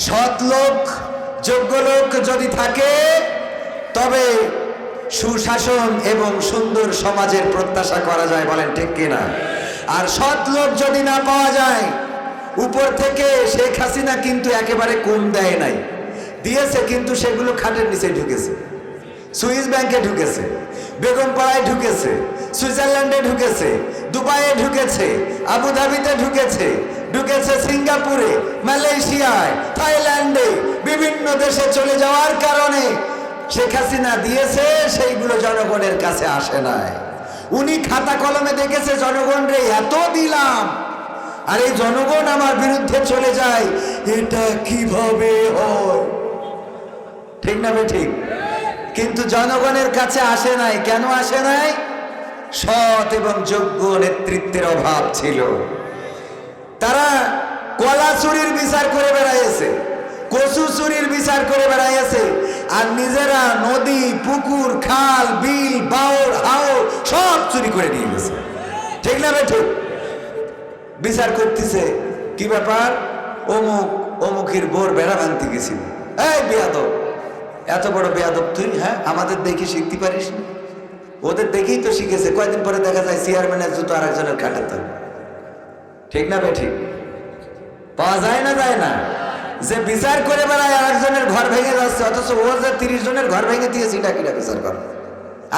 সৎ লোক, যোগ্য লোক যদি থাকে তবে সুশাসন এবং সুন্দর সমাজের প্রত্যাশা করা যায়, বলেন ঠিক কিনা? আর সৎ লোক যদি না পাওয়া যায়, উপর থেকে শেখ হাসিনা কিন্তু একেবারে কম দেয় নাই, দিয়েছে কিন্তু সেগুলো খাটের নিচে ঢুকেছে, সুইস ব্যাংকে ঢুকেছে, বেগমপাড়ায় ঢুকেছে, সুইজারল্যান্ডে ঢুকেছে, দুবাইয়ে ঢুকেছে, আবুধাবিতে ঢুকেছে, ঢুকেছে সিঙ্গাপুরে, মালয়েশিয়ায়, থাইল্যান্ডে, বিভিন্ন দেশে চলে যাওয়ার কারণে শেখ হাসিনা দিয়েছে, সেইগুলো জনগণের কাছে আসে নাই। উনি খাতা কলমে দেখেছে জনগণ রে এত দিলাম, আর এই জনগণ আমার বিরুদ্ধে চলে যায়, এটা কিভাবে হয়? ঠিক না বে ঠিক? কিন্তু জনগণের কাছে আসে নাই। কেন আসে নাই? সৎ এবং যোগ্য নেতৃত্বের অভাব ছিল। তারা কলা চুরির বিচার করে বেড়াইছে, কচু চুরির বিচার করে বেড়াইছে, আর নিজেরা নদী, পুকুর, খাল, বিল, বাওর, হাওর সব চুরি করে নিয়ে গেছে। ঠিক না বে ঠিক? বিচার করতেছে, কি ব্যাপার? অমুক অমুকের বোর বেড়া ভাঙতে গেছিল। এই বেয়াদব, এত বড় বেয়াদব তুই? হ্যাঁ, আমাদের দেখে শিখতে পারিস না? ওদের দেখেই তো শিখেছে। কয়েকদিন পরে দেখা যায় চেয়ারম্যানের জুতো আর একজনের খাটাতে। ঠিক না বে ঠিক? পাওয়া যায় না, যায় না? যে বিচার করে বেড়ায় আর একজনের ঘর ভেঙে যাচ্ছে, অথচ ও যে 30 জনের ঘর ভেঙে দিয়েছে, এটা কিনা বিচার কর?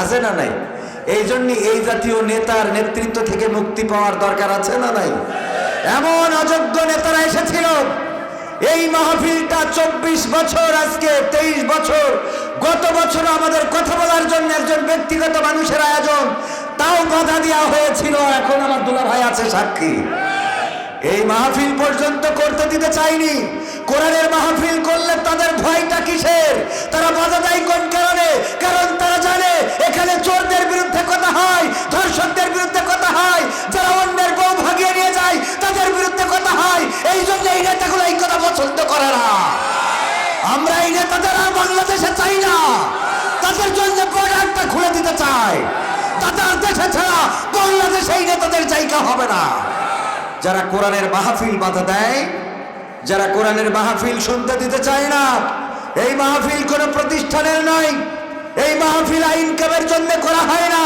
আছে না নাই? এই জন্য এই জাতীয় নেতার নেতৃত্ব থেকে মুক্তি পাওয়ার দরকার আছে না নাই? এমন অযোগ্য নেতারা এসেছিল। এই মাহফিলটা 24 বছর, আজকে 23 বছর। গত বছর আমাদের কথা বলার জন্য একজন ব্যক্তিগত মানুষের আয়োজন, তাও বাধা দেওয়া হয়েছিল। এখন আমার দুলা ভাই আছে সাক্ষী। এই মাহফিল পর্যন্ত করতে দিতে চাইনি। কোরআনের মাহফিল করলে তাদের ভয়টা কিসের? তারা বাধা দেয় কোন কারণে? কারণ তারা জানে এখানে চোরদের বিরুদ্ধে কথা হয়, ধর্ষকদের বিরুদ্ধে কথা হয়, যারা অন্যের বউ ভাগিয়ে নিয়ে যায় তাদের বিরুদ্ধে কথা হয়। এই জন্য এই নেতাগুলো এই কথা পছন্দ করে না। আমরা এই নেতাদের আর বাংলাদেশে চাই না। তাদের জন্য বর্ডারটা খুলে দিতে চাই। তাদের দেশে ছাড়া বাংলাদেশে এই নেতাদের জায়গা হবে না। যারা কোরআনের মাহফিল বাধা দেয়, যারা কোরআনের মাহফিল শুনতে দিতে চায় না, এই মাহফিল কোনো প্রতিষ্ঠানের নয়। এই মাহফিল আইন কামের জন্য করা হয় না।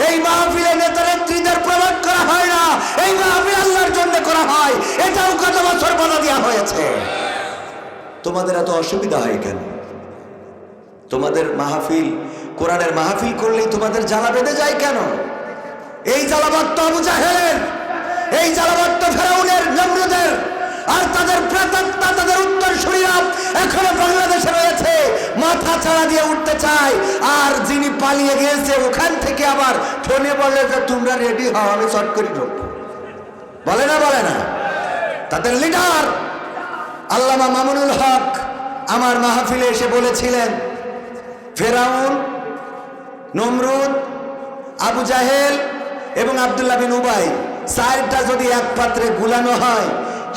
এই মাহফিলে নেতা নেত্রীদের প্রমাণ করা হয় না। এই মাহফিল আল্লাহর জন্য করা হয়। এটাও কত বছর বাধা দেওয়া হয়েছে। তোমাদের এত অসুবিধা হয় কেন? তোমাদের মাহফিল, কোরআনের মাহফিল করলেই তোমাদের জ্বালা বেঁধে যায় কেন? এই জ্বালাবাদ তো আবু জাহেলের, এই জ্বালাবাদ তো ফেরাউনের, নমরুদের, আর তাদের প্রেতাত্মা, তাদের উত্তরসূরিরা এখনো বাংলাদেশে রয়েছে, মাথা ছাড়া দিয়ে উঠতে চায়। আর যিনি পালিয়ে গিয়েছে ওখান থেকে আবার ফোনে বলে যে তোমরা রেডি হও, আমি চট করে ঢুকবো। বলে না, বলে না? তাদের লিডার আল্লামা মামুনুল হক আমার মাহফিলে এসে বলেছিলেন, ফেরাউন, নমরুদ, আবু জাহেল এবং আব্দুল্লাহ বিন উবাই চারটা যদি এক পাত্রে গুলানো হয়,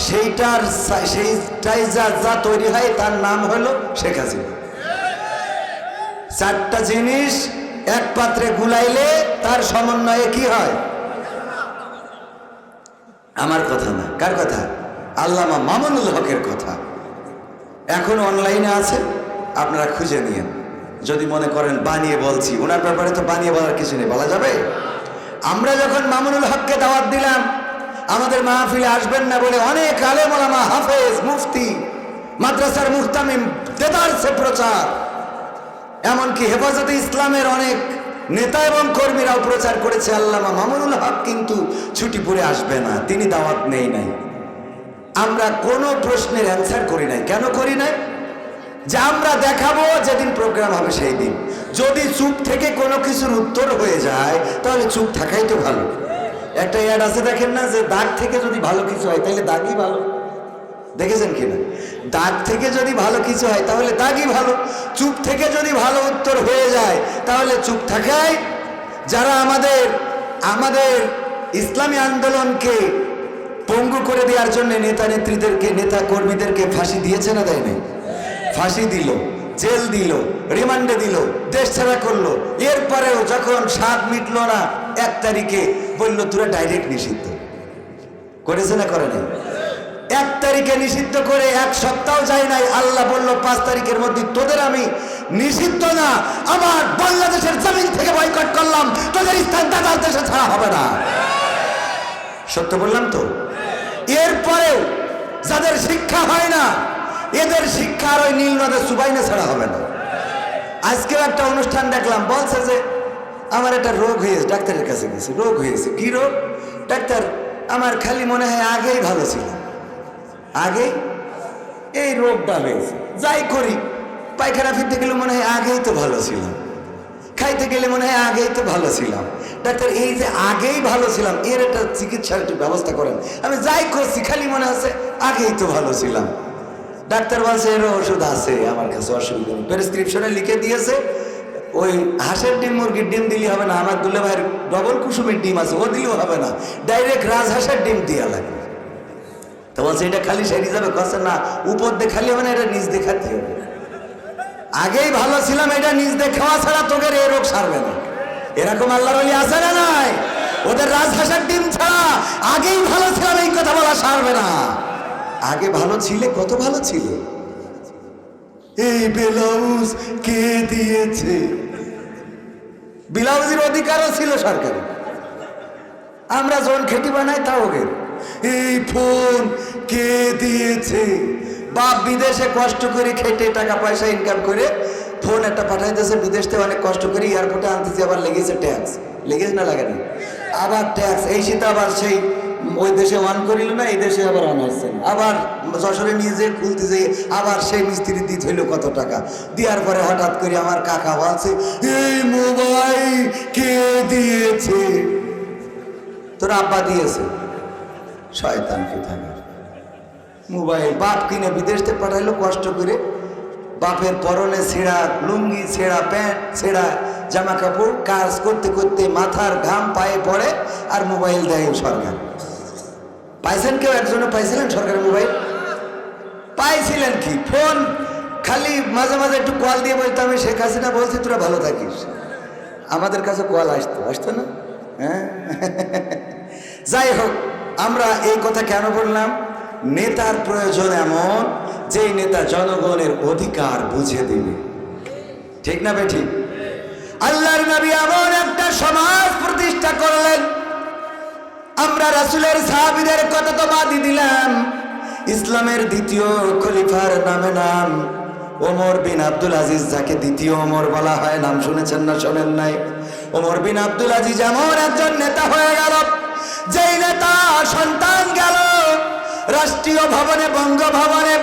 সেইটাই যা তৈরি হয় তার নাম হলো শেখ হাসিনা। চারটা জিনিস এক পাত্রে গুলাইলে তার সমন্বয়ে কি হয়? আমার কথা না, কার কথা? আল্লামা মামুনুল হকের কথা। এখন অনলাইনে আছে, আপনারা খুঁজে নিয়েন। যদি মনে করেন বানিয়ে বলছি, ওনার ব্যাপারে তো বানিয়ে বলার কিছু নেই, বলা যাবে। আমরা যখন মামুনুল হককে দাওয়াত দিলাম আমাদের মাহফিলে আসবেন না বলে, অনেক আলেম ওলামা, হাফেজ, মুফতি, মাদ্রাসার মুহতামিম দেদারসে প্রচার, এমনকি হেফাজতে ইসলামের অনেক নেতা এবং কর্মীরাও প্রচার করেছে আল্লামা মামুনুল হক কিন্তু ছুটিপুরে আসবে না, তিনি দাওয়াত নেই নাই। আমরা কোনো প্রশ্নের অ্যান্সার করি নাই। কেন করি নাই? যে আমরা দেখাবো যেদিন প্রোগ্রাম হবে সেই দিন। যদি চুপ থেকে কোনো কিছুর উত্তর হয়ে যায় তাহলে চুপ থাকাই তো ভালো। একটা অ্যাড আছে দেখেন না, যে দাগ থেকে যদি ভালো কিছু হয় তাহলে দাগই ভালো। দেখেছেন কিনা? দাগ থেকে যদি ভালো কিছু হয় তাহলে দাগই ভালো। চুপ থেকে যদি ভালো উত্তর হয়ে যায় তাহলে চুপ থাকাই। যারা আমাদের ইসলামী আন্দোলনকে পঙ্গু করে দেওয়ার জন্য নেতা নেত্রীদেরকে, নেতা কর্মীদেরকে ফাঁসি দিয়েছে না দেয় নাই? ফাঁসি দিল, জেল দিল, রিমান্ডে দিল, দেশ ছাড়া করলো। এরপরেও যখন স্বাদ মিটলো না 1 তারিখে বললো তোরা ডাইরেক্ট নিষিদ্ধ। করেছে না করে নাই? 1 তারিখে নিষিদ্ধ করে 1 সপ্তাহ যায় নাই, আল্লাহ বলল 5 তারিখের মধ্যে তোদের আমি নিষিদ্ধ না, আমার বাংলাদেশের জমিন থেকে বয়কট করলাম, তোদের স্থান দাদার দেশে ছাড়া হবে না। সত্য বললাম তো? এরপরেও যাদের শিক্ষা হয় না, এদের শিক্ষা আর ওই নীল নদের সুবাইনে ছাড়া হবে না। আজকেও একটা অনুষ্ঠান দেখলাম, বলছে যে আমার একটা রোগ হয়েছে, ডাক্তারের কাছে গেছে, রোগ হয়েছে। কি রোগ? ডাক্তার, আমার খালি মনে হয় আগেই ভালো ছিল, আগে এই রোগটা হয়েছে, যাই করি পায়খানা ফিরতে গেলে মনে হয় আগেই তো ভালো ছিলাম, খাইতে গেলে মনে হয় আগেই তো ভালো ছিলাম। ডাক্তার, এই যে আগেই ভালো ছিলাম এর একটা চিকিৎসার একটু ব্যবস্থা করেন, আমি যাই করছি খালি মনে হচ্ছে আগেই তো ভালো ছিলাম। ডাক্তার বলছে এর ওষুধ আছে আমার কাছে, অসুবিধা নেই, প্রেসক্রিপশনে লিখে দিয়েছে। ওই হাঁসের ডিম মুরগির ডিম দিলে হবে না, আমার দুলে ভাইয়ের ডবল কুসুমের ডিম আছে, ও দিলেও হবে না, ডাইরেক্ট রাজহাঁসের ডিম দেওয়া লাগবে। তো বলছে এটা খালি সেরে যাবে? কছে না, উপর দিয়ে খালি হবে না, এটা নিচ দিয়ে খাতে হবে। আগেই ভালো ছিলাম এটা নিজ দিয়ে খাওয়া ছাড়া তোকে এই রোগ সারবে না। এরকম আল্লাহর ওলি আছে না নাই? ওদের রাজহাঁসের ডিম ছাড়া আগেই ভালো ছিলাম এই কথা বলা সারবে না। আগে ভালো ছিলে, কত ভালো ছিল। এই ব্লাউজ কে দিয়েছে? ব্লাউজের অধিকারও ছিল সরকারি, আমরা যখন খেটি বানাই তাও ওকে। এই ফোন কে দিয়েছে? বাপ বিদেশে কষ্ট করে খেটে টাকা পয়সা ইনকাম করে ফোন একটা পাঠাইতেছে বিদেশ থেকে, অনেক কষ্ট করে এয়ারপোর্টে আনতেছে, আবার লেগেছে ট্যাক্স, লেগেছে না লাগে না, আবার ট্যাক্স। এই শীতে আবার সেই ওই দেশে অন করিল না, এই দেশে আবার অন আসছে না, আবার যশোরে নিয়ে যেয়ে খুলতে যেয়ে আবার সেই মিস্ত্রি দিতে হইল কত টাকা। দেওয়ার পরে হঠাৎ করে আমার কাকা বলছে এই মোবাইল কে দিয়েছে? তোর আব্বা দিয়েছে। শয়তান কোথাকার। মোবাইল বাপ কিনে বিদেশ থেকে পাঠাইলো কষ্ট করে, বাপের পরনে ছেঁড়া লুঙ্গি, ছেঁড়া প্যান্ট, ছেঁড়া জামা কাপড়, কাজ করতে করতে মাথার ঘাম পায়ে পড়ে, আর মোবাইল দেয় সরকার। পাইছেন কেউ? একজনে পাইছিলেন সরকারের মোবাইল? পাইছিলেন কি? ফোন খালি মাঝে মাঝে একটু কল দিয়ে বলতো আমি শেখ হাসিনা বলছি তোরা ভালো থাকিস, আমাদের কাছে কল আসতো না? হ্যাঁ। যাই হোক, আমরা এই কথা কেন বললাম? নেতার প্রয়োজন এমন যেই নেতা জনগণের অধিকার বুঝে দিবে, ঠিক না বেঠিক? আল্লাহর নবী এমন একটা সমাজ প্রতিষ্ঠা করলেন, আমরা রাসূলের সাহাবীদের কথা তো বাদই দিলাম, ইসলামের দ্বিতীয় খলিফার নামে নাম ওমর বিন আব্দুল আজিজ, যাকে দ্বিতীয় ওমর বলা হয়। নাম শুনেছেন না শোনেন নাই? ওমর বিন আব্দুল আজিজ এমন একজন নেতা হয়ে গেল, যেই নেতা সন্তান গেল রাষ্ট্রীয় ভবনে, বঙ্গভবনে,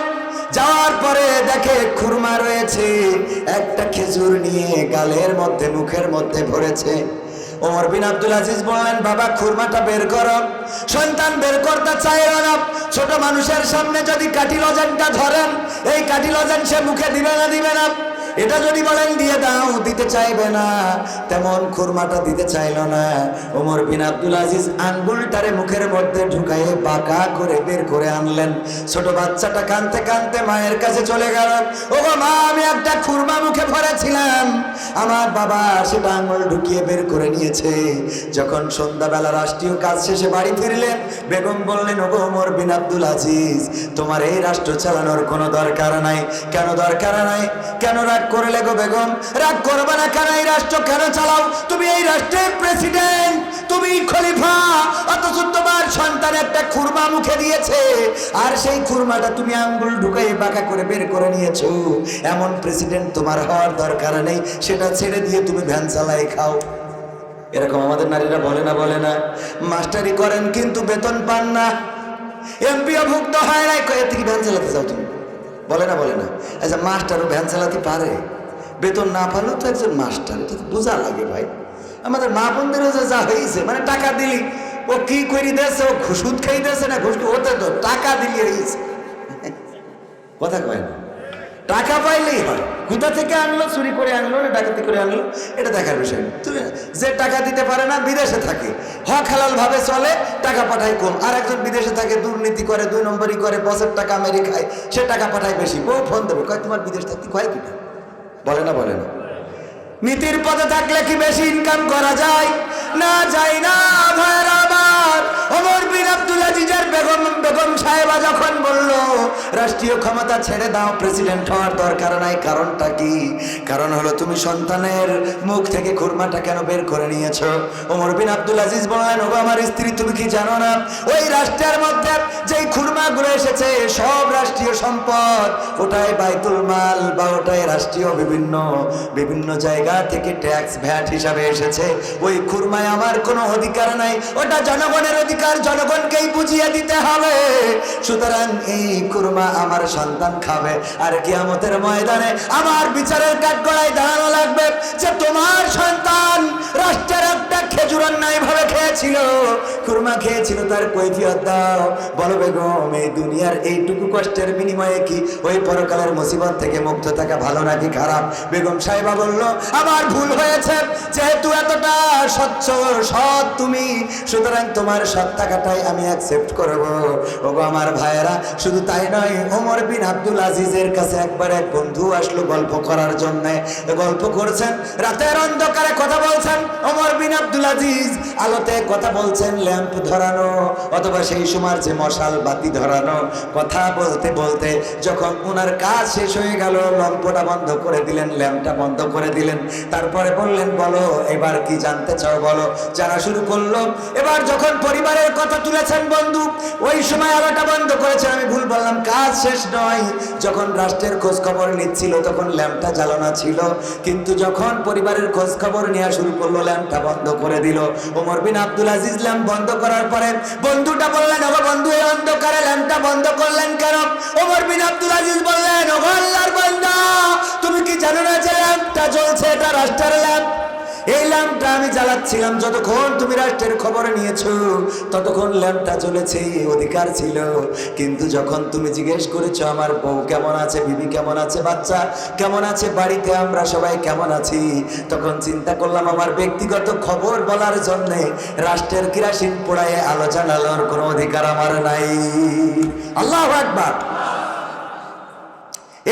যাওয়ার পরে দেখে খুরমা রয়েছে, একটা খেজুর নিয়ে গালের মধ্যে মুখের মধ্যে ভরেছে। ওমর বিন আব্দুল আজিজ বললেন বাবা খুরমাটা বের করো। সন্তান বের করতে চায় না। ছোট মানুষের সামনে যদি কাঠি লজেনটা ধরেন, এই কাঠি লজেন সে মুখে দিবে না, দিবে না। এটা যদি বলেন দিয়ে দাও, দিতে চাইবে না। তেমন খুরমাটা দিতে চাইল না। ওমর বিন আব্দুল আজিজ আঙ্গুলটারে মুখের মধ্যে ঢুকাইয়ে বাঁকা করে বের করে আনলেন। ছোট বাচ্চাটা কাঁদতে কাঁদতে মায়ের কাছে চলে গেল। ও মা, আমি একটা খুরমা মুখে ভরেছিলাম, আমার বাবা সেটা আঙ্গুল ঢুকিয়ে বের করে নিয়েছে। যখন সন্ধ্যাবেলা রাষ্ট্রীয় কাজ শেষে বাড়ি ফিরলেন, বেগম বললেন ওগো ওমর বিন আব্দুল আজিজ, তোমার এই রাষ্ট্র চালানোর কোনো দরকার নাই। কেন দরকার নাই? কেন রাগ করলে গো বেগম? রাগ করবে না কেন? এই রাষ্ট্র কেন চালাও? তুমি এই রাষ্ট্রের প্রেসিডেন্ট, তুমি খলিফা, অথচ তোমার সন্তান একটা খুরমা মুখে দিয়েছে, আর সেই খুরমাটা তুমি আঙ্গুল ঢুকাই বাঁকা করে বের করে নিয়েছো। এমন প্রেসিডেন্ট তোমার হওয়ার দরকার নেই, সেটা ছেড়ে দিয়ে তুমি ভ্যান চালাই খাও। এরকম আমাদের নারীরা বলে না? বলে না? মাস্টারি করেন কিন্তু বেতন পান না, এমপিও ভুক্ত হয় না, এর থেকে ভ্যান চালাতে চাও তুমি? বলে না? বলে না? আচ্ছা, মাস্টারও ভ্যান চালাতে পারে, বেতন না পারলেও তো একজন মাস্টার, এটা তো বোঝা লাগে ভাই। আমাদের মা বোনদেরও যে যা হয়েছে, মানে টাকা দিলি ও কি করে দিয়েছে, ও সুদ খেয়ে দিয়েছে না ঘুষ, ওতে তো টাকা দিলি হয়েছে। কথা কয় না? টাকা পাইলেই হয়। কোথা থেকে আনলো, চুরি করে আনলো না ডাকাতি করে আনলো, এটা দেখার বিষয় না। তুমি যে টাকা দিতে পারে না, বিদেশে থাকে, হক হালাল ভাবে চলে, টাকা পাঠায় কম। আর একজন বিদেশে থাকে, দুর্নীতি করে, 2 নম্বরই করে, বসের টাকা মেরে খায়, সে টাকা পাঠায় বেশি। বউ ফোন দেবে, কয় তোমার বিদেশ থাকতে কয় কিনা? বলে না? বলে না? নীতির পথে থাকলে কি বেশি ইনকাম করা যায়? না, যায় না ভাইরা আমার। ওমর বিন আব্দুল আজিজের বেগম সাহেবা যখন বলল রাষ্ট্রীয় ক্ষমতা ছেড়ে দাও, প্রেসিডেন্ট হওয়ার দরকার নাই, কারণটা কি? কারণ হলো তুমি সন্তানের মুখ থেকে খুরমাটা কেন বের করে নিয়েছো? ওমর বিন আব্দুল আজিজ বললেন, ওগো আমার স্ত্রী, তুমি কি জানো না ওই রাষ্ট্রের মধ্যে যেই খুরমাগুলো এসেছে সব রাষ্ট্রীয় সম্পদ, ওটাই বাইতুল মাল বা ওটাই রাষ্ট্রীয় বিভিন্ন জায়গা থেকে ট্যাক্স ভ্যাট হিসাবে এসেছে। ওই খুরমায় আমার কোনো অধিকার নাই, ওটা জনগণের অধিকার, জনগণকেই বুঝিয়ে দিতে হবে। সুতরাং এই খুরমা আমার সন্তান খাবে, আর কিয়ামতের ময়দানে আমার বিচারের কাঠগড়ায় দাঁড়ানো লাগবে যে তোমার সন্তান রাষ্ট্রের একটা খেজুর অন্যায় ভাবে খেয়েছিল, খুরমা খেয়েছিল, তার কৈফিয়ত দাও। বলো বেগম, এই দুনিয়ার এইটুকু কষ্টের বিনিময়ে কি ওই পরকালের মুসিবত থেকে মুক্ত থাকা ভালো নাকি খারাপ? বেগম সাহেবা বলল, আমার ভুল হয়েছে, যেহেতু এতটা স্বচ্ছ সৎ তুমি, সুতরাং তোমার সৎ থাকাটাই আমি অ্যাকসেপ্ট করব। ওগো আমার ভাইয়েরা, শুধু তাই নয়, ওমর বিন আব্দুল আজিজের কাছে একবার এক বন্ধু আসলো গল্প করার জন্য। গল্প করছেন, রাতের অন্ধকারে কথা বলছেন। ওমর বিন আব্দুল আজিজ আলোতে কথা বলছেন, ল্যাম্প ধরানো অথবা সেই সময় যে মশাল বাতি ধরানো। কথা বলতে বলতে যখন ওনার কাজ শেষ হয়ে গেল, লম্পটা বন্ধ করে দিলেন, ল্যাম্পটা বন্ধ করে দিলেন। তারপরে বললেন, বলো এবার কি জানতে চাও, বলো। জানা শুরু করলো। এবার যখন পরিবারের কথা তুলেছেন বন্ধু, ওই সময় আলোটা বন্ধ করেছেন। আমি ভুল বললাম, কাজ শেষ নয়, যখন রাষ্ট্রের খোঁজ খবর নিচ্ছিল তখন ল্যাম্পটা জ্বালানো ছিল, কিন্তু যখন পরিবারের খোঁজ খবর নেওয়া শুরু করলো ল্যাম্পটা বন্ধ করে দিল। ওমর বিন আব্দুল আজিজ ল্যাম্প বন্ধ করার পরে বন্ধুটা বললেন, ওগো বন্ধু, এই অন্ধকারে ল্যাম্পটা বন্ধ করলেন কেন? ওমর বিন আব্দুল আজিজ বললেন, ওগো আল্লাহর বান্দা, তুমি কি জানো না যে ল্যাম্পটা জ্বলছে এটা রাষ্ট্রের ল্যাম্প? এই ল্যাম্পটা আমি জ্বালাচ্ছিলাম, যতক্ষণ তুমি রাষ্ট্রের খবর নিয়েছো ততক্ষণ ল্যাম্পটা জ্বলেছে, অধিকার ছিল। কিন্তু যখন তুমি জিজ্ঞেস করেছো আমার বউ কেমন আছে, বিবি কেমন আছে, বাচ্চা কেমন আছে, বাড়িতে আমরা সবাই কেমন আছি, তখন চিন্তা করলাম আমার ব্যক্তিগত খবর বলার জন্যে রাষ্ট্রের কেরাসিন পোড়ায় আলো জ্বালানোর কোনো অধিকার আমার নাই। আল্লাহু আকবার।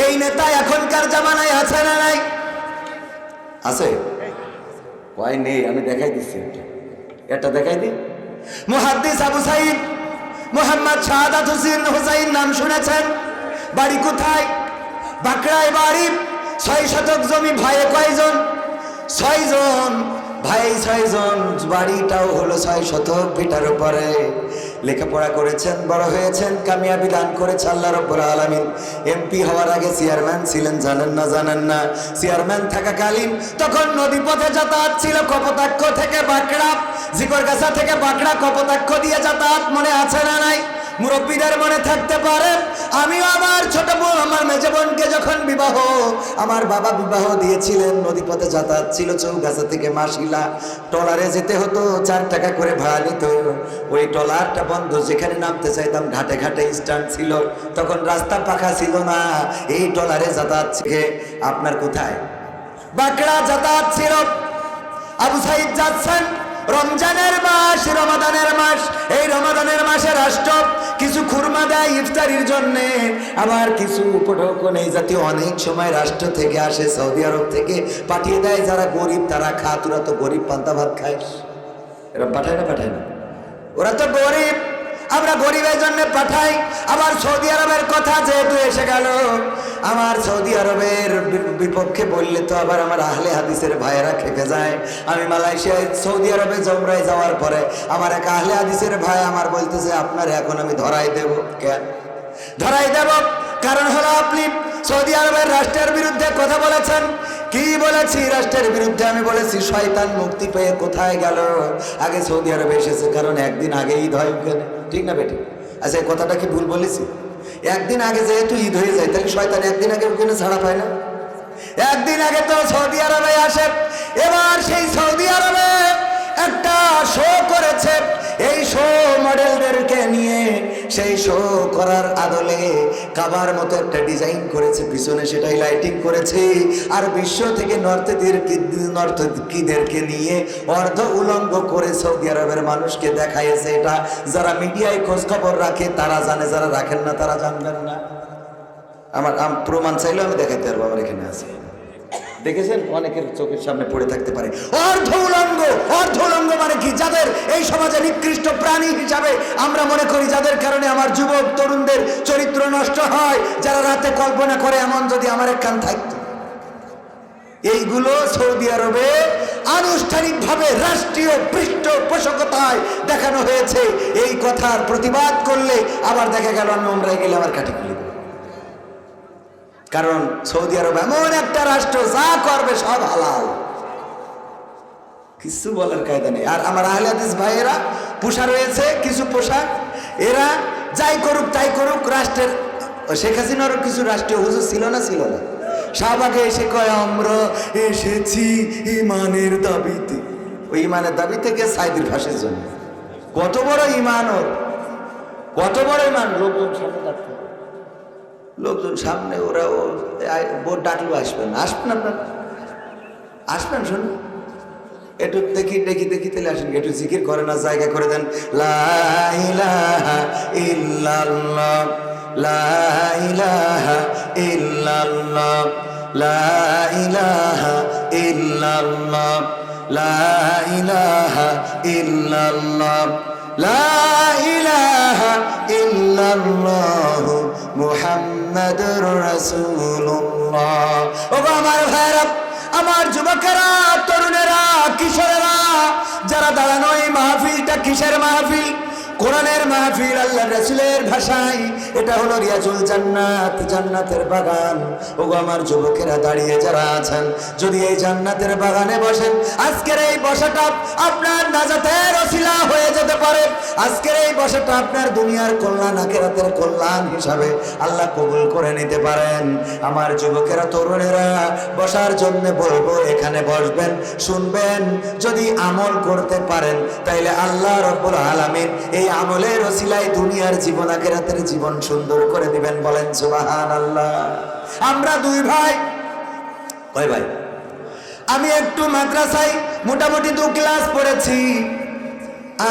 এই নেতা এখনকার জামানায় আছে না নাই? আছে? ভয় নেই, আমি দেখাই দিচ্ছি, এটা দেখাই দিই। মুহাদ্দিস আবু সাইদ মোহাম্মদ শাহাদাত হোসেন নাম শুনেছেন? বাড়ি কোথায়? বাঁকড়ায় বাড়ি। 6 শতক জমি, ভাইয়ে কয়জন? 6 জন ভাই, 6 জন। বাড়িটাও হলো 6 শতক ভিটার উপরে। লেখাপড়া করেছেন, বড় হয়েছেন, কামিয়াবি দান করেছে আল্লাহ রাব্বুল আলামিন। এমপি হওয়ার আগে চেয়ারম্যান ছিলেন, জানেন না? চেয়ারম্যান থাকাকালীন তখন নদীপথে যাতায়াত ছিল, কপোতাক্ষ থেকে বাঁকড়া, জিকরগাছা থেকে বাঁকড়া কপোতাক্ষ দিয়ে যাতায়াত, মনে আছে না নাই? মুরব্বীদের মনে থাকতে পারে। আমিও আমার ছোট বোন, আমার মেজ বোনকে যখন আমার বাবা বিবাহ দিয়েছিলেন, নদীপথে যাতায়াত ছিল, চৌগাছা থেকে মাসিলা ট্রলারে যেতে হতো, 4 টাকা করে ভাড়া নিত। ওই ট্রলারটা বন্ধ, যেখানে নামতে চাইতাম ঘাটে ঘাটে স্ট্যান্ড ছিল, তখন রাস্তা পাকা ছিল না, এই ট্রলারে যাতায়াত থেকে আপনার কোথায় বাঁকড়া যাতায়াত ছিল। আবু সাইদ যাচ্ছেন, রমজানের মাস, রমাদানের মাস, এই রমাদানের মাসে রাষ্ট্র কিছু খুরমা দেয় ইফতারির জন্য, আবার কিছু উপঢৌকন এই জাতীয় অনেক সময় রাষ্ট্র থেকে আসে, সৌদি আরব থেকে পাঠিয়ে দেয়, যারা গরিব তারা খা, তোরা তো গরিব, পান্তা ভাত খায়, এরা পাঠায় না, ওরা তো গরিব, আমরা গরিবের জন্য পাঠাই। আবার সৌদি আরবের কথা যেহেতু এসে গেল, আমার সৌদি আরবের বিপক্ষে বললে তো আবার আমার আহলে হাদিসের ভাইয়েরা খেপে যায়। আমি মালয়েশিয়ায় সৌদি আরবে জমরায় যাওয়ার পরে আমার এক আহলে হাদিসের ভাই আমার বলতেছে, আপনার এখন আমি ধরাই দেব। কেন ধরাই দেব? কারণ হলো আপনি সৌদি আরবের রাষ্ট্রের বিরুদ্ধে কথা বলেছেন। কি বলেছি রাষ্ট্রের বিরুদ্ধে? আমি বলেছি শয়তান মুক্তি পেয়ে কোথায় গেল? আগে সৌদি আরবে এসেছে, কারণ একদিন আগে ঈদ হয় ওখানে, ঠিক না বেটি? আচ্ছা, এই কথাটা কি ভুল বলেছি? একদিন আগে যেহেতু ঈদ হয়ে যায়, তাহলে শয়তান একদিন আগে ওখানে ছাড়া পায় না? একদিন আগে তো সৌদি আরবে আসে। এবার সেই সৌদি আরবে একটা শো করেছে, এই শো মডেলদেরকে নিয়ে সেই শো করার আদলে কাবার মতো একটা ডিজাইন করেছে, পিছনে সেটাই লাইটিং করেছে, আর বিশ্ব থেকে নর্তকীদেরকে নিয়ে অর্ধ উলঙ্গ করে সৌদি আরবের মানুষকে দেখাইছে। এটা যারা মিডিয়ায় খোঁজ খবর রাখে তারা জানে, যারা রাখেন না তারা জানবেন না। আমার প্রমাণ চাইলেও আমি দেখাইতে পারবো, আমার এখানে আছে। দেখেছেন অনেকের চোখের সামনে পড়ে থাকতে পারে। অর্ধ উলঙ্গ মানে কি? যাদের এই সমাজে নিকৃষ্ট প্রাণী হিসাবে আমরা মনে করি, যাদের কারণে আমার যুবক তরুণদের চরিত্র নষ্ট হয়, যারা রাতে কল্পনা করে এমন যদি আমার একখান থাকতো। এইগুলো সৌদি আরবে আনুষ্ঠানিকভাবে রাষ্ট্রীয় পৃষ্ঠপোষকতায় দেখানো হয়েছে। এই কথার প্রতিবাদ করলে আবার দেখা গেল আমি ওমরায় গেলে আবার কাটি খুলে দেব। কারণ সৌদি আরব এমন একটা রাষ্ট্র, যা করবে সব হালাল, কিছু বলার কায়দা নেই। আর আমার আহলে হাদিস ভাইয়েরা পোষা রয়েছে কিছু পোশাক, এরা যাই করুক তাই করুক, রাষ্ট্রের শেখ হাসিনারও কিছু রাষ্ট্রীয় হুজুর ছিল না শাহবাগে এসে কয় আমরা এসেছি ইমানের দাবিতে। ওই ইমানের দাবি থেকে সাইদুর ফাঁসের জন্য। কত বড় ইমান ওর, কত বড় ইমান! লোকজন সামনে ডাকতে, লোকজন সামনে, ওরা বোর্ড ডাকলেও আসবেন আপনার আসবেন, শুনুন একটু দেখি তাহলে আসেন, একটু জিকির করেন, না জায়গা করে দেন। লা ইলাহা ইল্লাল্লাহ, লা ইলাহা ইল্লাল্লাহ, লা ইলাহা ইল্লাল্লাহ, লা ইলাহা ইল্লাল্লাহ, লা ইলাহা ইল্লাল্লাহ মুহাম্মাদুর রাসূলুল্লাহ। ওগো আমার ভাইরা, আমার যুবকেরা, তরুণেরা, কিশোরেরা, যারা দাঁড়ানো, এই মাহফিলটা কিসের মাহফিল? কোরআনের মাহফিল। আল্লাহ রাসূলের ভাষায় এটা হলো রিয়াজুল জান্নাত, জান্নাতের বাগান। ওগো আমার যুবকেরা দাঁড়িয়ে যারা আছেন, যদি এই জান্নাতের বাগানে বসেন, আজকের এই বসাটা আপনার নাজাতের ওসিলা হয়ে যেতে পারে। আজকের এই বসাটা আপনার দুনিয়ার কল্যাণ, আখিরাতের কল্যাণ হিসাবে আল্লাহ কবুল করে নিতে পারেন। আমার যুবকেরা, তরুণেরা, বসার জন্য বলবো, এখানে বসবেন, শুনবেন। যদি আমল করতে পারেন তাইলে আল্লাহ রাব্বুল আলামিন এই আমলের ওসিলায় দুনিয়ার জীবন, আখিরাতের জীবন সুন্দর করে দিবেন। বলেন সুবহানাল্লাহ। আমরা দুই ভাই, কয় ভাই? আমি একটু মাদ্রাসায় মোটামুটি 2 ক্লাস পড়েছি,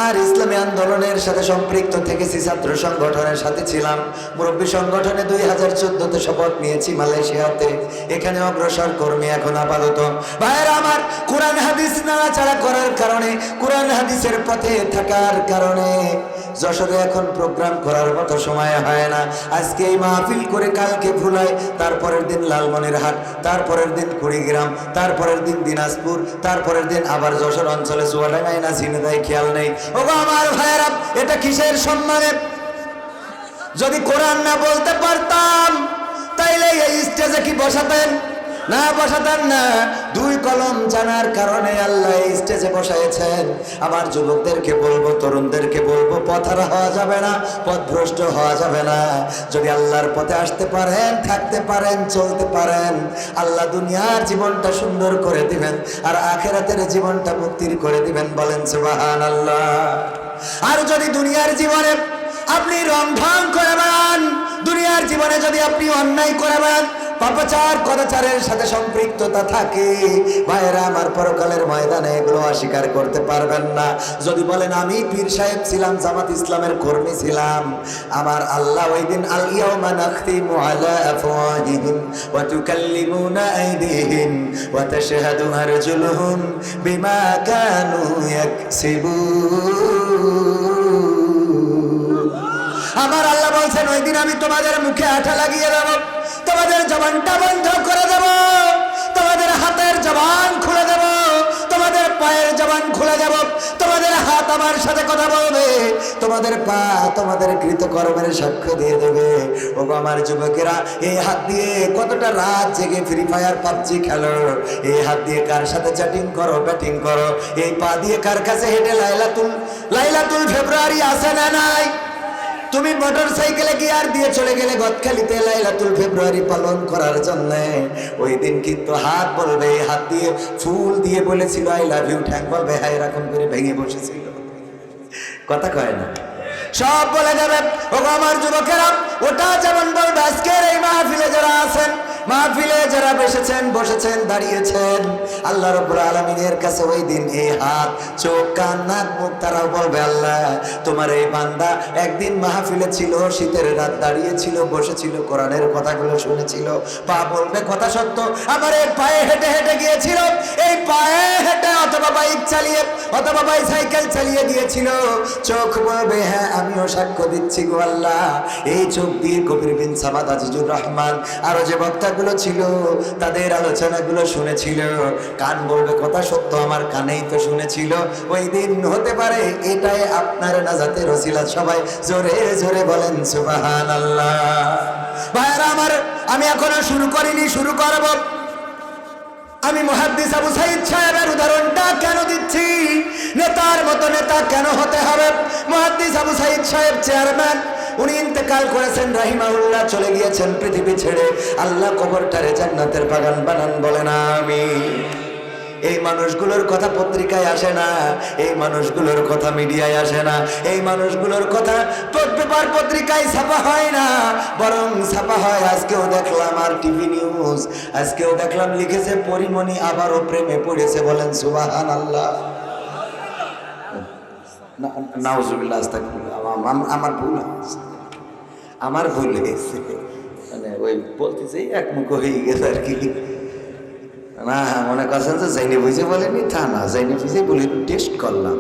আর ইসলামী আন্দোলনের সাথে সম্পৃক্ত থেকেছি, ছাত্র সংগঠনের সাথে ছিলাম, মুরব্বী সংগঠনে 2014-তে শপথ নিয়েছি মালয়েশিয়াতে, এখানে অগ্রসর কর্মী এখন আপাতত। ভাইয়েরা আমার, কোরআন হাদিস নাড়াচাড়া করার কারণে, কোরআন হাদিসের পথে থাকার কারণে যশোরে এখন প্রোগ্রাম করার মতো সময় হয় না। আজকে এই মাহফিল করে কালকে ভুলাই, তারপরের দিন লালমনিরহাট, তারপরের দিন কুড়িগ্রাম, তারপরের দিন দিনাজপুর, তারপরের দিন আবার যশোর অঞ্চলে চুয়াডাঙ্গায় না ঝিনাইদহে, খেয়াল নেই। ওগো আমার ভাইয়েরা, এটা কিসের সম্মানে? যদি কোরআন না বলতে পারতাম তাইলে এই স্টেজে কি বসাতেন? না, বসাতেন না। 2 কলম জানার কারণে আল্লাহ এই স্টেজে বসাইছেন। আমার যুবকদেরকে বলবো, তরুণদেরকে বলবো, পথহারা হওয়া যাবে না, পথভ্রষ্ট হওয়া যাবে না। যদি আল্লাহর পথে আসতে পারেন, থাকতে পারেন, চলতে পারেন, আল্লাহ দুনিয়ার জীবনটা সুন্দর করে দিবেন, আর আখিরাতের জীবনটা মুক্তির করে দিবেন। বলেন সুবহানাল্লাহ। আর যদি দুনিয়ার জীবনে আপনি রংঢং করে বেড়ান, দুনিয়ার জীবনে যদি আপনি অন্যায় করে বেড়ান, পাপাচার কদাচারের সাথে সম্পৃক্ততা থাকে, ভাইয়েরা আমার, পরকালের ময়দানে এগুলো অস্বীকার করতে পারবেন না। যদি বলেন আমি পীর সাহেব ছিলাম, জামাত ইসলামের কর্মী ছিলাম, আমার আল্লাহ ওই দিন আল ইয়াউমা নাখতিমু আলা আফওয়াহিহিম ওয়া তুকাল্লিমুনা আইদিহিম ওয়া তাশহাদু আরজুলুহুম বিমা কানু ইয়াকসিবুন। আমার আল্লাহ বলছেন, ওই দিন আমি তোমাদের মুখে আঠা লাগিয়ে দেব, তোমাদের জবানটা বন্ধ করে দেব, তোমাদের হাতের জবান খুলে দেব, তোমাদের পায়ের জবান খুলে দেব, তোমাদের হাত আমার সাথে কথা বলবে, তোমাদের পা তোমাদের কৃতকর্মের সাক্ষ্য দিয়ে দেবে। ওগো আমার যুবকেরা, এই হাত দিয়ে কতটা রাত জেগে ফ্রি ফায়ার পাবজি খেলো, এই হাত দিয়ে কার সাথে চ্যাটিং করো, ব্যাটিং করো, এই পা দিয়ে কার কাছে হেঁটে লাইলাতুল ফেব্রুয়ারি আসে না নাই? তুমি মোটর সাইকেলে গিয়ার দিয়ে চলে গেলে গদখালিতে লাইলাতুল ফেব্রুয়ারি পালন করার জন্য। ওই দিন কিন্তু হাত বলবে, হাত দিয়ে ফুল দিয়ে বলেছিল আই লাভ ইউ, ঠ্যাং বলবে হ্যাঁ, এরকম করে ভেঙে বসেছিল, কথা কয় না, সব বলে যাবে। ওগো আমার যুবকেরা, ওটা যেমন বলবে, আজকের এই মাহফিলে যারা আছেন, মাহফিলে যারা বসেছেন দাঁড়িয়েছেন, আল্লাহ রাব্বুল আলামিনের কাছে ওই দিন এই হাত, চোখ, কান, নাক, মুখ তারাও বলবে, আল্লাহ তোমার এই বান্দা একদিন মাহফিলে ছিল, শীতের রাত দাঁড়িয়েছিল, বসেছিল, কোরআনের কথাগুলো শুনেছিল, পা বলবে কথা সত্য, আমার এই পায়ে হেঁটে হেঁটে গিয়েছিল, এই পায়ে হেঁটে অথবা বাইক চালিয়ে অথবা বাইসাইকেল চালিয়ে গিয়েছিল, চোখ বলবে হ্যাঁ আমিও সাক্ষ্য দিচ্ছি গো আল্লাহ, এই চোখ দিয়ে কবির বিন সামাদ, আজিজুর রহমান আরো যে বক্তাগুলো ছিল তাদের আলোচনাগুলো শুনেছিল, কান বলবে কথা সত্য, আমার কানেই তো শুনেছিল। ওই দিন হতে পারে এটাই আপনার নাজাতের ওসিলা। সবাই জোরে জোরে বলেন সুবহানাল্লাহ। ভাইরা আমার, আমি এখনো শুরু করিনি, শুরু করব। আমি মুহাদ্দিস আবু সাঈদ সাহেবের উদাহরণটা কেন দিচ্ছি, নেতার মতো নেতা কেন হতে হবে। মুহাদ্দিস আবু সাঈদ সাহেব চেয়ারম্যান, উনি ইন্তেকাল করেছেন রাহিমাহুল্লাহ, চলে গিয়েছেন পৃথিবী ছেড়ে। আল্লাহ কবরটারে জান্নাতের বাগান বানান, বলেন আমিন। এই মানুষগুলোর কথা পত্রিকায় আসে না, এই মানুষগুলোর কথা মিডিয়ায় আসে না, এই মানুষগুলোর কথা পেপার পত্রিকায় ছাপা হয় না, বরং ছাপা হয়। আজকেও দেখলাম আর টিভি নিউজ, আজকেও দেখলাম লিখেছে পরিমণি আবারও প্রেমে পড়েছে, বলেন সুবহানাল্লাহ। নাউজুবিল্লাহ, আস্তাগফিরুল্লাহ, আমার ভুল হয়েছে, আমার ভুল হয়েছে, মানে ওই বলতেছে একমুখ হয়ে গেছে আর কি। না মনে করছেন যে জাইনে বুঝে বলেনি, তা না, জাইনে বুঝে বলে টেস্ট করলাম।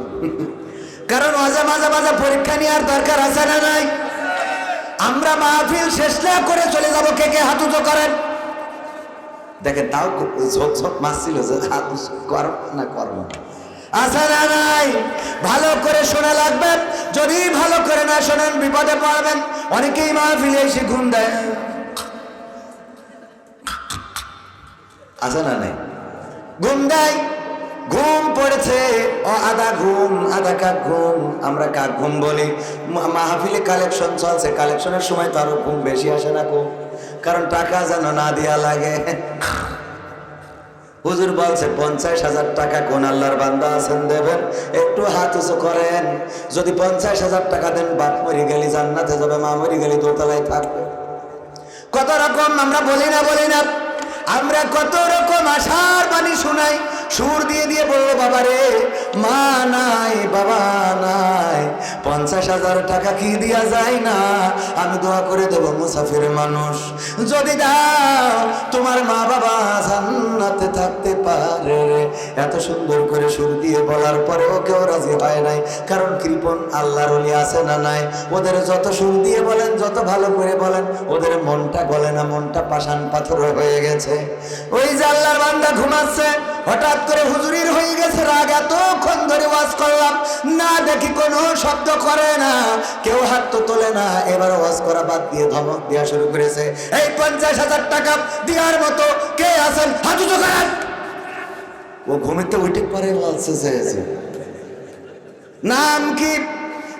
কারণ মাঝে মাঝে মাঝে পরীক্ষা নেওয়ার দরকার আছে না নাই? আমরা মাহফিল শেষ না করে চলে যাব, কে কে হাত উঁচু করেন? দেখেন তাও ঝোঁক ঝোঁক মারছিল যে হাত উঁচু করব না করব আছে না নাই? ভালো করে শোনা লাগবে, যদি ভালো করে না শোনেন বিপদে পড়বেন। অনেকেই মাহফিলে এসে ঘুম দেয়, আছে না নাই? ঘুম দেয়, ঘুম পড়েছে, ও আধা ঘুম আধা কাক ঘুম, আমরা কাক ঘুম বলি। মাহফিলে কালেকশন চলছে, কালেকশনের সময় তো আরো ঘুম বেশি আসে না ঘুম, কারণ টাকা যেন না দেয়া লাগে। হুজুর বলছে 50,000 টাকা কোন আল্লাহর বান্দা আছেন দেবেন? একটু হাত উঁচু করেন। যদি 50,000 টাকা দেন, বাপ মরি গেলি জান্নাতে যাবে, মা মরি গেলি দোতলায় থাকবে। কত রকম আমরা বলি না, আমরা কত রকম আশার বাণী শোনাই, সুর দিয়ে দিয়ে বলবো বাবা রে, মা নাই বাবা নাই, 50,000 টাকা কি দিয়া যায় না? আমি দোয়া করে দেব মুসাফির মানুষ, যদি দাও তোমার মা বাবা জান্নাতে থাকতে পারে। এত সুন্দর করে সুর দিয়ে বলার পরেও কেউ রাজি হয় নাই, কারণ কৃপণ আল্লাহর ওলি আছে না নাই? ওদের যত সুর দিয়ে বলেন, যত ভালো করে বলেন, ওদের মনটা গলে না, মনটা পাষাণ পাথর হয়ে গেছে। ওই যে আল্লাহর বান্দা ঘুমাচ্ছে, হঠাৎ করে হুজুরির হয়ে গেছে রাগ, এতক্ষণ ধরে ওয়াজ করলাম না, দেখি কোনো শব্দ করে না, কেউ হাত তো তোলে না, এবার ওয়াজ করা বাদ দিয়ে ধমক দেওয়া শুরু করেছে। এই 50,000 টাকা দেওয়ার মতো কে আছেন? হাত উঁচু করেন। ও ঘুমিতে উঠে পরে বলছে, নাম কি?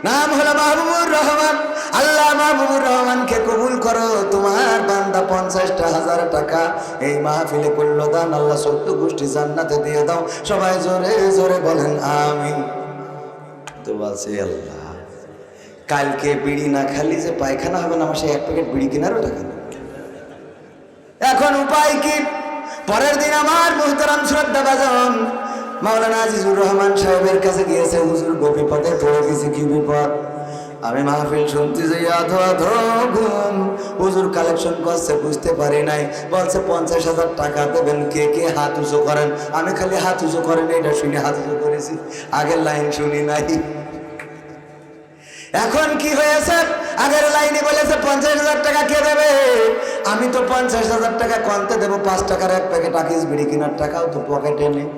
নাম হলো মাহবুবুর রহমান। আল্লাহ মাহবুবুর রহমানকে কবুল করো, তোমার বান্দা 50,000 টাকা এই মাহফিলে করলো দান, আল্লাহ 14 গোষ্ঠী জান্নাতে দিয়ে দাও। সবাই জোরে জোরে বলেন আমিন। তো বলছে আল্লাহ, কালকে বিড়ি না খালি যে পায়খানা হবে না, আমার সেই 1 প্যাকেট বিড়ি কেনারও টাকা নেই। এখন উপায় কি? পরের দিন আমার মুহতারাম শ্রদ্ধাভাজন মাওলানা আজিজুর রহমান সাহেবের কাছে গিয়েছে, হুজুর বিপদে পড়ে গেছি। কি বিপদ? আমি মাহফিল শুনতে যাই, আধো আধো ঘুম, হুজুর কালেকশন করছে, বুঝতে পারি নাই। বলছে 50,000 টাকা দেবেন, কে কে হাত উঁচু করেন? আমি খালি হাত উঁচু করেন এটা শুনে হাত উঁচু করেছি, আগের লাইন শুনি নাই। এখন কি হয়েছে? আগের লাইনে বলেছে 50,000 টাকা কে দেবে? আমি তো 50,000 টাকা কমতে দেবো, 5 টাকার 1 প্যাকেট আকিস বিড়ি কেনার টাকাও তো পকেটে নেই।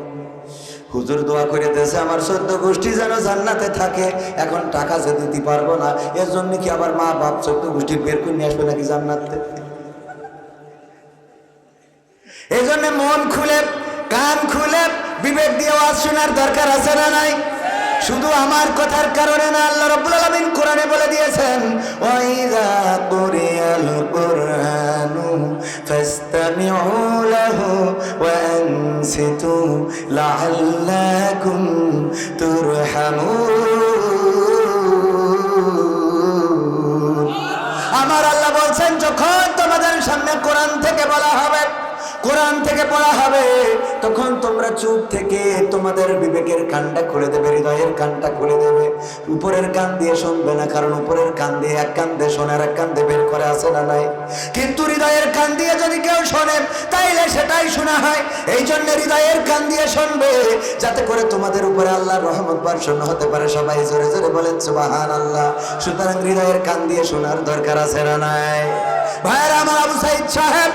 হুজুর দোয়া করে দিয়েছে আমার 14 গোষ্ঠী যেন জান্নাতে থাকে। এখন টাকা যে দিতে পারবো না, এর জন্য কি আবার মা বাপ 14 গোষ্ঠী বের করে নিয়ে আসবে নাকি জান্নাতে? এই জন্য মন খুলে, কান খুলে, বিবেক দিয়ে ওয়াজ শোনার দরকার আছে না নাই? শুধু আমার কথার কারণে না, আল্লাহ রাব্বুল আলামিন কোরআনে বলে দিয়েছেন, ওয়াইযা কুরিয়াল কুরআনু ফাসতামিউ লাহু ওয়া আনসিতু লাআল্লাকুম তুরহামুন। আমার আল্লাহ বলছেন, যখন তোমাদের সামনে কোরআন থেকে বলা হবে, কোরআন থেকে পড়া হবে, তখন তোমরা চুপ থেকে তোমাদের বিবেকের কানটা খুলে দেবে, হৃদয়ের কানটা খুলে দেবে। উপরের কান দিয়ে শুনবে না, কারণ উপরের কান দিয়ে এক কান দিয়ে শোনার, এক কান দিয়ে বের করে আসে না নাই। কিন্তু হৃদয়ের কান দিয়ে যদি কেউ শোনে তাইলে সেটাই শোনা হয়। এই জন্য হৃদয়ের কান দিয়ে শুনবে, যাতে করে তোমাদের উপরে আল্লাহর রহমত বর্ষণ হতে পারে। সবাই জোরে জোরে বলেন সুবহানাল্লাহ। সুতরাং হৃদয়ের কান দিয়ে শোনার দরকার আছে না নাই? ভাইয়েরা আমার, আবু সাইদ সাহেব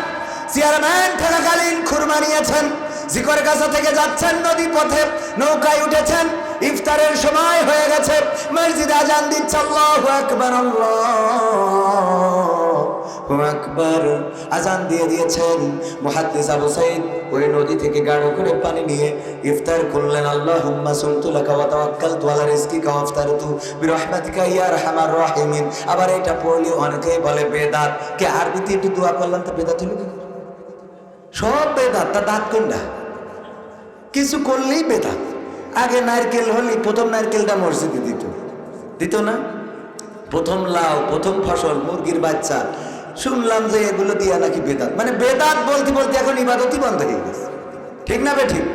চেয়ারম্যান থাকাকালীন খুরমা নিয়েছেন, জিকর গাছা থেকে যাচ্ছেন নদী পথে, নৌকায় উঠেছেন, ইফতারের সময় হয়ে গেছে, মসজিদে আজান দিচ্ছে, আল্লাহু আকবার আল্লাহু আকবার, আজান দিয়ে দিয়েছেন। মুহাদ্দিস আবু সাইদ ওই নদী থেকে গাড়ো করে পানি নিয়ে ইফতার করলেন। আল্লাহুম্মা সুমতু লাকা ওয়া তাওয়াক্কালতু আলা রিজকিকা ওয়া আফতারতু বিরহমাতিকা ইয়া আরহামার রাহিমিন। আবার এটা পড়লে অনেকেই বলে বেদাত। কে আরবিতে একটু দোয়া করলাম তো বেদাত হলো কি? সব বেদাত। তা দাঁত কোনটা? কিছু করলেই বেদাত। আগে নারকেল হলি, প্রথম নারকেলটা মসজিদে দিত না? প্রথম লাউ, প্রথম ফসল, মুরগির বাচ্চা, শুনলাম যে এগুলো দিয়া নাকি বেদাত। মানে বেদাত বলতে বলতে এখন ইবাদতই বন্ধ হয়ে গেছে। ঠিক না বেঠিক?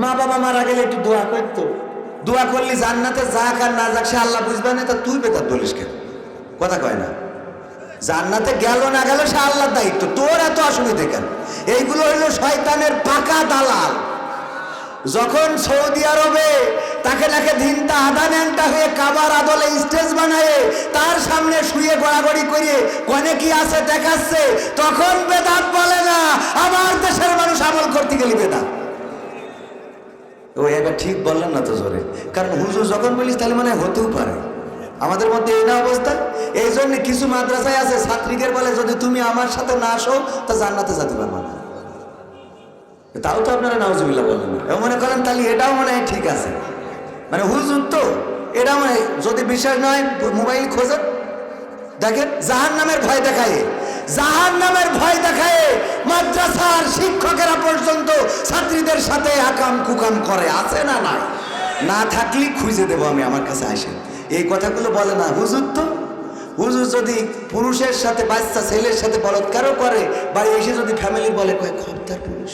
মা বাবা মারা গেলে একটু দোয়া করতো, দোয়া করলি জান্নাতে যাক আর না যাক সে আল্লাহ বুঝবে না, তা তুই বেদাত বলিস কেন? কথা কয় না? জান্নাতে গেল না গেল সে আল্লাহর দায়িত্ব, তোর এত অসুবিধে কেন? এইগুলো হইল শয়তানের পাকা দালাল। যখন সৌদি আরবে তাকে ধিনটা আধা ন্যাংটা হয়ে কাবার আদলে স্টেজ বানায়, তার সামনে শুয়ে গড়াগড়ি করে কনে কি আছে দেখাচ্ছে, তখন বেদাত বলে না। আমার দেশের মানুষ আমল করতে গেলি বেদাত। ও এবার ঠিক বললেন না তো জোরে, কারণ হুজুর যখন বলিস তাহলে মানে হতেও পারে আমাদের মধ্যে এই না অবস্থা। এই জন্য কিছু মাদ্রাসায় আছে ছাত্রীদের বলে যদি তুমি আমার সাথে না আসো তা জান্নাতে যেতে পারবে না। তাও তো আপনারা নাউজুবিল্লাহ বলেন না, মনে করেন তাহলে এটাও মনে হয় ঠিক আছে। মানে হুজুর তো এটা মানে যদি বিশ্বাস নয় মোবাইল খোঁজেন, দেখেন জাহান্নামের ভয় দেখায়, জাহান্নামের ভয় দেখায় মাদ্রাসার শিক্ষকেরা পর্যন্ত ছাত্রীদের সাথে আকাম কুকাম করে। আছে না? নাই? না থাকলেই খুঁজে দেবো আমি, আমার কাছে আসেন। এই কথাগুলো বলে না হুজুর। তো হুজুর যদি পুরুষের সাথে বাচ্চা ছেলের সাথে বলৎকারও করে, বাড়ি এসে যদি ফ্যামিলি বলে কয় খবরদার পুরুষ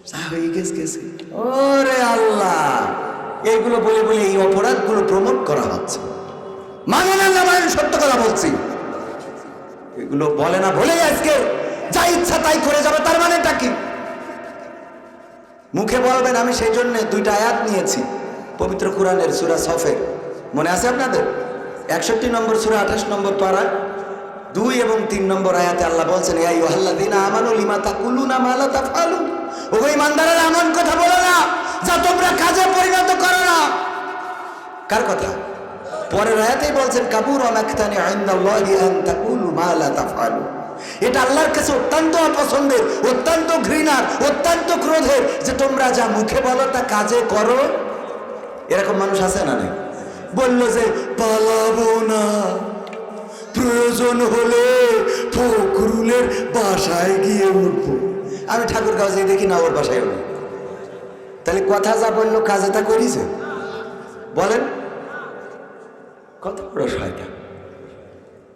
যা হয়ে গেছে, ওরে আল্লাহ, এইগুলো বলে বলে এই অপরাধগুলো প্রমোট করা হচ্ছে। মানে না মানে সত্য কথা বলছি, এগুলো বলে না বলে আজকে যা ইচ্ছা তাই করে যাবে। তার মানেটা কি? মুখে বলবেন। আমি সেই জন্য দুইটা আয়াত নিয়েছি পবিত্র কোরআনের সূরা সফের, মনে আছে আপনাদের? 61 নম্বর সূরা 28 নম্বর পারা 2 এবং 3 নম্বর আয়াতে আল্লাহ বলছেন, ইয়া আইয়ুহাল্লাযীনা আমানু লিমা তাকুলুনা মা লা তাফআলুন। ও ঈমানদারেরা, এমন কথা বলো না যা তোমরা কাজে পরিণত করো না। কার কথা? পরের আয়াতেই বলছেন, কাবুরা মাকতানি ইনদাল্লাহি আন তাকুলু মা লা তাফআলুন। এটা আল্লাহর কাছে অত্যন্ত অপছন্দের, অত্যন্ত ঘৃণার, অত্যন্ত ক্রোধের যে তোমরা যা মুখে বলো তা কাজে করো। এরকম মানুষ আছে না? নাই? বললো যে পালাবো না, প্রয়োজন হলে ফখরুলের বাসায় গিয়ে উঠবো। আমি ঠাকুরগাঁও যেয়ে দেখি না ওর বাসায় উঠবো। তাহলে কথা যা বললো কাজে তা করিছে? বলেন কত বড় শয়তান।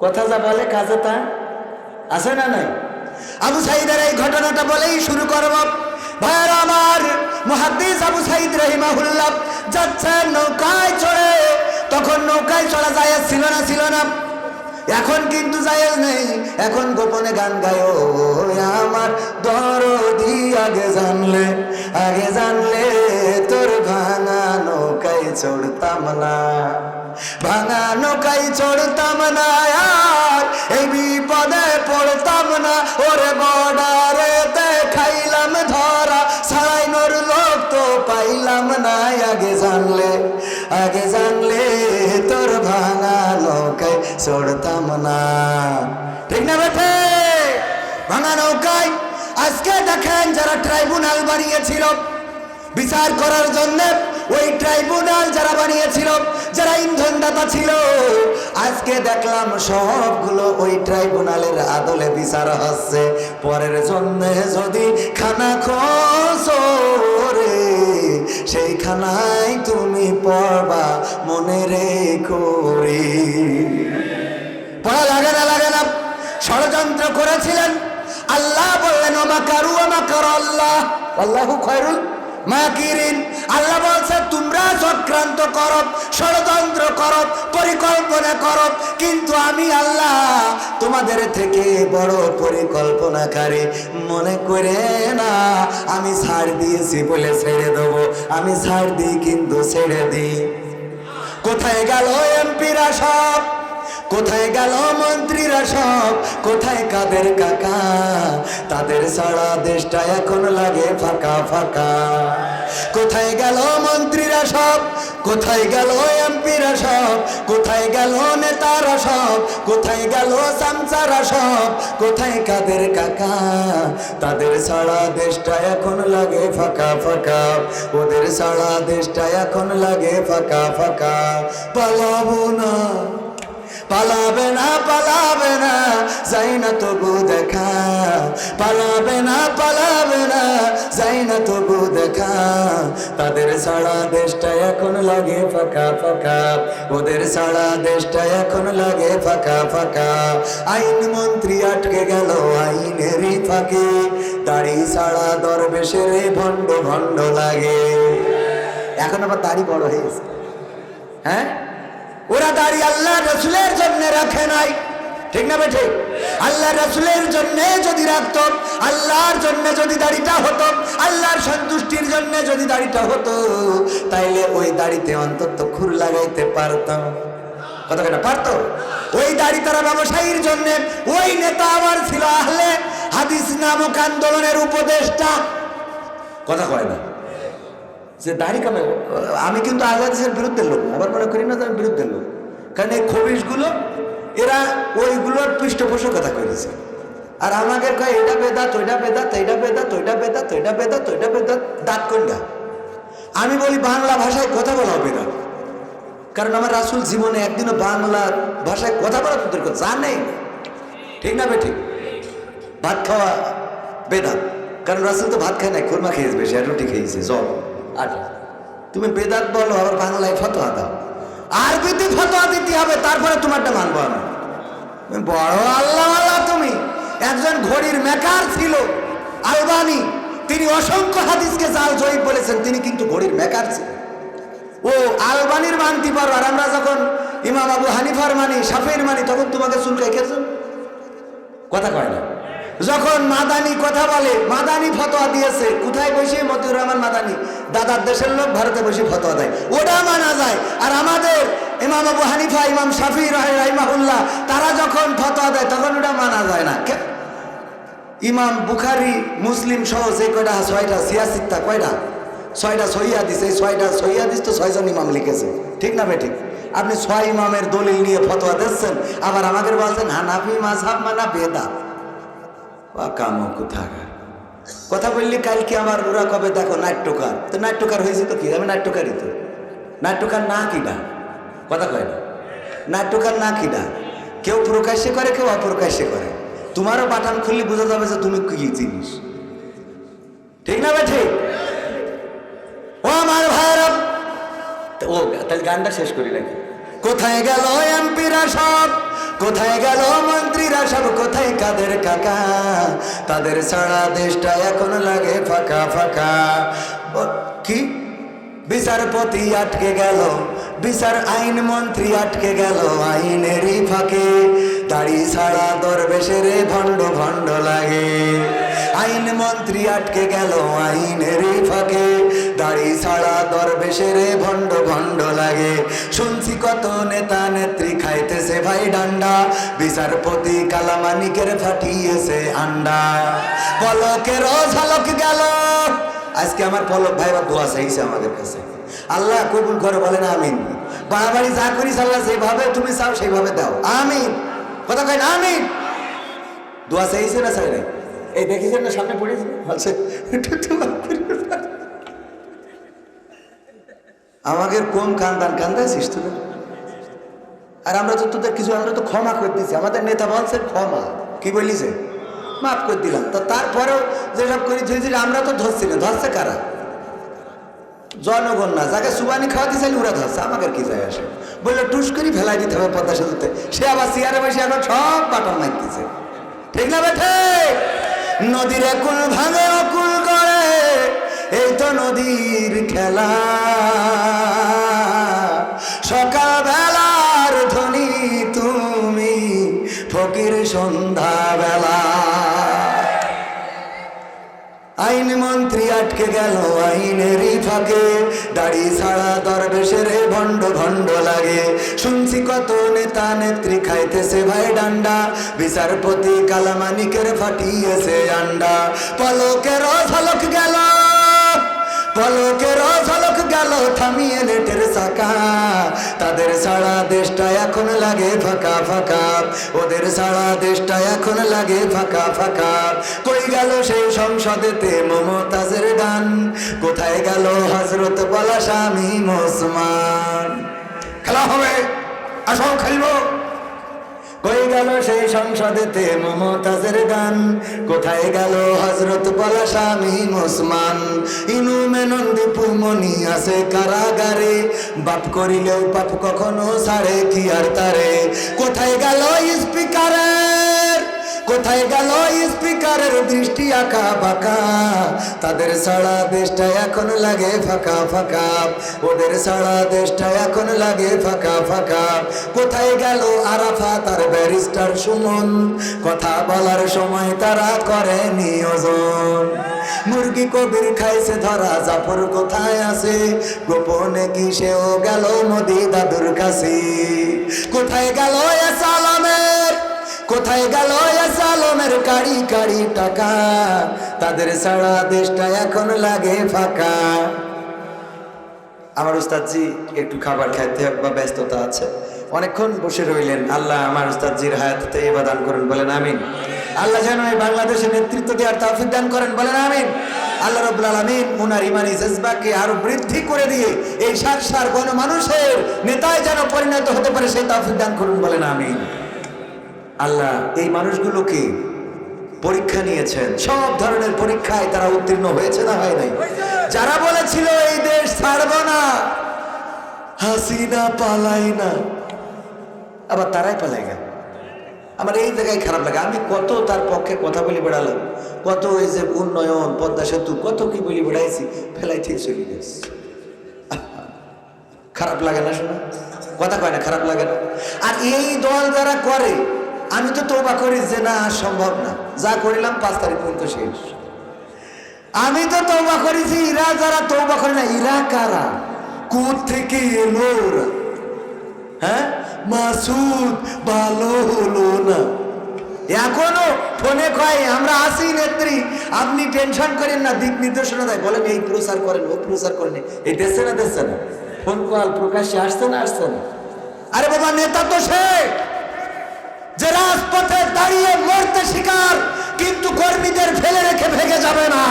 কথা যা বলে কাজে তা আছে না? নাই? আবু সাইদের এই ঘটনাটা বলেই শুরু করব। ভাইয়েরা আমার, মুহাদ্দিস আবু সাইদ রাহিমাহুল্লাহ যাচ্ছেন নৌকায় চড়ে। তখন নৌকায় চড়া জায়েজ ছিল না। এখন কিন্তু জায়েজ নেই। এখন গোপনে গান গায়, ও আমার দরদি আগে জানলে তোর ভাঙা নৌকায় চড়তাম না, ভাঙা নৌকায় চড়তাম না, আর এই বিপদে পড়তাম না। ওরে বর্ডারে দেখাইলাম ধরা, ছাড়াইনোর লোক তো পাইলাম না। আগে জানলে তোর ভাঙা নৌকায় চড়তাম না। ঠিক না বেঠে? ভাঙা নৌকায় আজকে দেখেন যারা ট্রাইব্যুনাল বানিয়েছিল বিচার করার জন্য, ওই ট্রাইব্যুনাল যারা বানিয়েছিল, যারা ইন্ধনদাতা ছিল, আজকে দেখলাম সবগুলো ওই ট্রাইব্যুনালের আদলে বিচার হচ্ছে। পরের জন্য যদি খানা খোঁজরে, সেই খানায় তুমি পড়বা মনে রেখো রে। পড়া লাগে না? ষড়যন্ত্র করেছিলেন। আল্লাহ বললেন, ওমা কারু ওমা মাকারাল্লাহ আল্লাহু খায়রুল মাকিরিন। আল্লাহ বলছে তোমরা চক্রান্ত করো, ষড়যন্ত্র করো, পরিকল্পনা করো, কিন্তু আমি আল্লাহ তোমাদের থেকে বড় পরিকল্পনাকারী। মনে করে না আমি ছাড় দিয়েছি বলে ছেড়ে দেবো, আমি ছাড় দিই কিন্তু ছেড়ে দিই। কোথায় গেল এমপিরা সব, কোথায় গেল মন্ত্রীরা সব, কোথায় কাদের কাকা, তাদের সারা দেশটা এখন লাগে ফাঁকা ফাঁকা। কোথায় গেল মন্ত্রীরা সব, কোথায় গেল এমপিরা সব, কোথায় গেল নেতারা সব, কোথায় গেল চামচারা সব, কোথায় কাদের কাকা, তাদের সারা দেশটা এখন লাগে ফাঁকা ফাঁকা, ওদের সারা দেশটা এখন লাগে ফাঁকা ফাঁকা। পালাবো না, পালাবে না, পালাবে না, যাই না তবু দেখা, পালাবে না, পালাবে না, যাই না তবু দেখা, তাদের সারা দেশটা এখন লাগে ফাঁকা ফাঁকা, ওদের সারা দেশটা এখন লাগে ফাঁকা ফাঁকা। আইন মন্ত্রী আটকে গেল আইনেরই ফাঁকে, দাড়ি সারা দরবেশের ভণ্ড ভণ্ড লাগে। এখন আবার দাড়ি বড় হয়েছে, হ্যাঁ ওরা দাড়ি আল্লাহ রসুলের জন্য রাখে নাই, ঠিক না বেঠে? আল্লাহ রসুলের জন্য যদি রাখত, আল্লাহর জন্য যদি দাড়িটা হতো, আল্লাহর সন্তুষ্টির জন্য যদি দাড়িটা হতো, তাইলে ওই দাড়িতে অন্তত খুর লাগাইতে পারতাম। কথা কেনা পারতো? ওই দাড়ি তারা ব্যবসায়ীর জন্য। ওই নেতা আবার ছিল আহলে হাদিস নামক আন্দোলনের উপদেষ্টা। কথা কয় না যে দাড়ি কামে। আমি কিন্তু আজাদের বিরুদ্ধে লোক, আবার মনে করি না যে আমি বিরুদ্ধের লোক, কারণ এই খবিশগুলো এরা ওইগুলোর পৃষ্ঠপোষকতা করেছে। আর আমাদের কয় এটা বেদাত, ওইটা বেদাত, এইটা বেদাত, ওইটা বেদাত, ওইটা বেদাত, ওইটা বেদাত, দাঁত কন্যা। আমি বলি বাংলা ভাষায় কথা বলা বেদাত, কারণ আমার রাসূল জীবনে একদিনও বাংলা ভাষায় কথা বলা তোদের কথা জানেই, ঠিক না বেঠিক? ভাত খাওয়া বেদাত, কারণ রাসূল তো ভাত খায় নাই, খুরমা খেয়েছে বেশি, আর রুটি খেয়েছে জব। আর তুমি বেদাত বলো, আবার বাংলায় ফতোয়া দাও, আরবিতে ফতোয়া দিতে হবে, তারপরে তোমারটা মানবো আমি। বড় আল্লাহওয়ালা তুমি। একজন ঘড়ির মেকার ছিল আলবানি, তিনি অসংখ্য হাদিসকে জাল জয়ীফ বলেছেন, তিনি কিন্তু ঘড়ির মেকার ছিলেন। ও আলবানির মানতে পারো, আর আমরা যখন ইমাম আবু হানিফার মানি, শাফিঈর মানি, তখন তোমাকে চুলকাই খেয়েছেন। কথা কয় না। যখন মাদানি কথা বলে, মাদানি ফতোয়া দিয়েছে, কোথায় বসে? মতিউর রহমান মাদানি, দাদার দেশের লোক, ভারতে বসে ফতোয়া দেয়, ওটা মানা যায়। আর আমাদের ইমাম আবু হানিফা, ইমাম শাফিঈ রাহিমাহুল্লাহ, তারা যখন ফতোয়া দেয় তখন ওটা মানা যায় না। ইমাম বুখারী, মুসলিম সহ যে কয়টা, 6টা সিয়াসিত্তা, কয়টা? 6টা সহিহ হাদিস। এই 6টা সহিহ হাদিস তো 6জন ইমাম লিখেছে, ঠিক না বেঠিক? আপনি 6 ইমামের দলিল নিয়ে ফতোয়া দিচ্ছেন, আবার আমাদের বলছেন হানাফি মাযহাব মানা বেদাত। কথা বললি কালকে আমার ওরা কবে দেখো নাট্যকার, তো নাট্যকার হয়েছে তো কি? আমি নাট্যকারই তো। নাট্যকার না কিনা? কথা কয় না। নাট্যকার না কিনা? কেউ প্রকাশ্যে করে, কেউ অপ্রকাশ্যে করে। তোমারও বাটান খুললে বোঝা যাবে যে তুমি কি জিনিস, ঠিক না বেঠে? ও আমার ভাইরা, ও তাহলে গানটা শেষ করি নাকি? কোথায় গেল এমপিরা সব, কোথায় গেল মন্ত্রীরা সব, কোথায় কাদের কাকা, তাদের সারা দেশটা এখন লাগে ফাঁকা ফাঁকা। কি বিচারপতি আটকে গেল, বিচার আইন মন্ত্রী আটকে গেল আইনেরই ফাঁকে, দাড়ি ছাড়া দরবেশের ভণ্ড ভণ্ড লাগে। আইন মন্ত্রী আটকে গেল আইনেরই ফাঁকে, দাড়ি ছাড়া দরবেশের ভণ্ড ভণ্ড লাগে। শুনছি কত নেতা নেত্রী খাইতেছে ভাই ডান্ডা, বিচারপতি কালামানিকের ফাটিয়েছে আন্ডা। পলকের ঝলক গেল। আজকে আমার পলক ভাইবা দোয়া চাইছে আমাদের কাছে, আল্লাহ কবুল করে, বলেন আমিন। বাড়াবাড়ি যা করিস আল্লাহ যেভাবে তুমি চাও সেইভাবে দাও, আমিন। কথা কয় না আমিন? দোয়া চাইছে না চাই নাই? এই দেখেছেন না সামনে পড়েছে, বলছে আমাদের কোন কান্দান কান্দাইছিস তুই? আর আমরা তো তোদের কিছু, আমরা তো ক্ষমা করে দিচ্ছি। আমাদের নেতা বলছে ক্ষমা, কি বলিছে? মাফ করে দিলাম। তো তারপরেও যেসব করে ধরেছি আমরা তো ধরছি না, ধরছে কারা? জনগণ না, যাকে সুবানি খাওয়াতে চাইলে ওরা ধরছে, আমাদের কি যায় আসে? বললো টুস করে ফেলাই দিতে হবে পদ্মা সেতুতে, সে আবার চেয়ারে বসে এখন সব বাটন মারতেছে, ঠিক না বেঠে? নদীর কুল ভাঙে অকুল করে, এই তো নদীর খেলা। সকাল বেলার ধনী তুমি, ফকির সন্ধ্যা বেলা। আইন মন্ত্রী আটকে গেল আইনেরই ফাঁকে, দাড়ি ছাড়া দরবেশের ভণ্ড ভণ্ড লাগে। শুনছি কত নেতা নেত্রী খাইতেছে ভাই ডান্ডা, বিচারপতি কালামানিকের ফাটিয়েছে আন্ডা। পলকের ঝলক গেল, পলকের ঝলক গেল থামিয়ে নেটের চাকা। তাদের সারা দেশটা এখন লাগে ফাঁকা ফাঁকা, ওদের সারা দেশটা এখন লাগে ফাঁকা ফাঁকা। কই গেল সেই সংসদেতে মমতাজের গান, কোথায় গেল হযরত বলা শামীম ওসমান। খেলা হবে, আসো খেলবো। কই গেল সেই সংসদেতে মমতাজের গান, কোথায় গেল হযরত বলা শামীম ওসমান। ইনু মেনন দীপু মনি আছে কারাগারে, বাপ করিলেও পাপ কখনো ছাড়ে কি আর তারে। কোথায় গেল স্পিকারের, কোথায় গেল স্পিকারের দৃষ্টি আঁকা বাঁকা। তাদের সারা দেশটা এখন লাগে ফাঁকা ফাঁকা, ওদের সারা দেশটা এখন লাগে ফাঁকা ফাঁকা। কোথায় গেল আরাফাত আর ব্যারিস্টার সুমন, কথা বলার সময় তারা করে নিয়োজন। মুরগি কবির খাইছে ধরা, জাফর কোথায় আছে, গোপনে কি সেও গেল মোদি দাদুর কাছে। কোথায় গেল আলমের, কোথায় গেল আলমের কাড়ি কাড়ি টাকা। তাদের সারা দেশটা এখন লাগে ফাঁকা। আমার উস্তাদজি একটু খাবার খাইতে বা ব্যস্ততা আছে, অনেকক্ষণ বসে রইলেন। আল্লাহ আমার উস্তাদজির হায়াতে ইবাদত করুন, বলেন আমিন। আল্লাহ যেন এই বাংলাদেশে নেতৃত্ব দেওয়ার তৌফিক দান করেন, বলেন আমিন। আল্লাহ রাব্বুল আলামিন উনার ইমানি জজবাকে আরো বৃদ্ধি করে দিয়ে এই সার গণমানুষের নেতায় যেন পরিণত হতে পারে, সেই তৌফিক দান করুন, বলেন আমিন। আল্লাহ এই মানুষগুলোকে পরীক্ষা নিয়েছেন, সব ধরনের পরীক্ষায় তারা উত্তীর্ণ হয়েছে না হয় নাই? যারা বলেছিল এই দেশ ছাড়ব না, হাসিনা পালাই না, আবার তারাই পালাই গেল। আমার এই জায়গায় খারাপ লাগে। আমি কত তার পক্ষে কথা বলে বেড়ালাম, কত এই যে উন্নয়ন পদ্মা সেতু কত কি বলি বেড়াইছি, ফেলাই থেকে চলে গেছে। খারাপ লাগে না? শোনা কথা কয় না, খারাপ লাগে না? আর এই দল যারা করে, আমি তো তওবা করি যে না সম্ভব না, যা করিলাম 5 তারিখ পর্যন্ত শেষ। আমি তো তওবা করেছি, ইরা যারা তওবা করে না, ইরা কারা, কোথা থেকে এলো ওরা? হ্যাঁ, মাসুদ ভালো হলো না, এখনো ফোনে কয় আমরা আছি নেত্রী, আপনি টেনশন করেন না, দিক নির্দেশনা দেয়, বলেন এই প্রচার করেন ও প্রচার করেন, এই দেখছে না দেখছে না, ফোন কল প্রকাশ্যে আসছে না আসছে না। আরে বাবা, নেতা তো সে যে রাজপথে দাঁড়িয়ে মরতে শিকার, কিন্তু কর্মীদের ফেলে রেখে ভেগে যাবে না।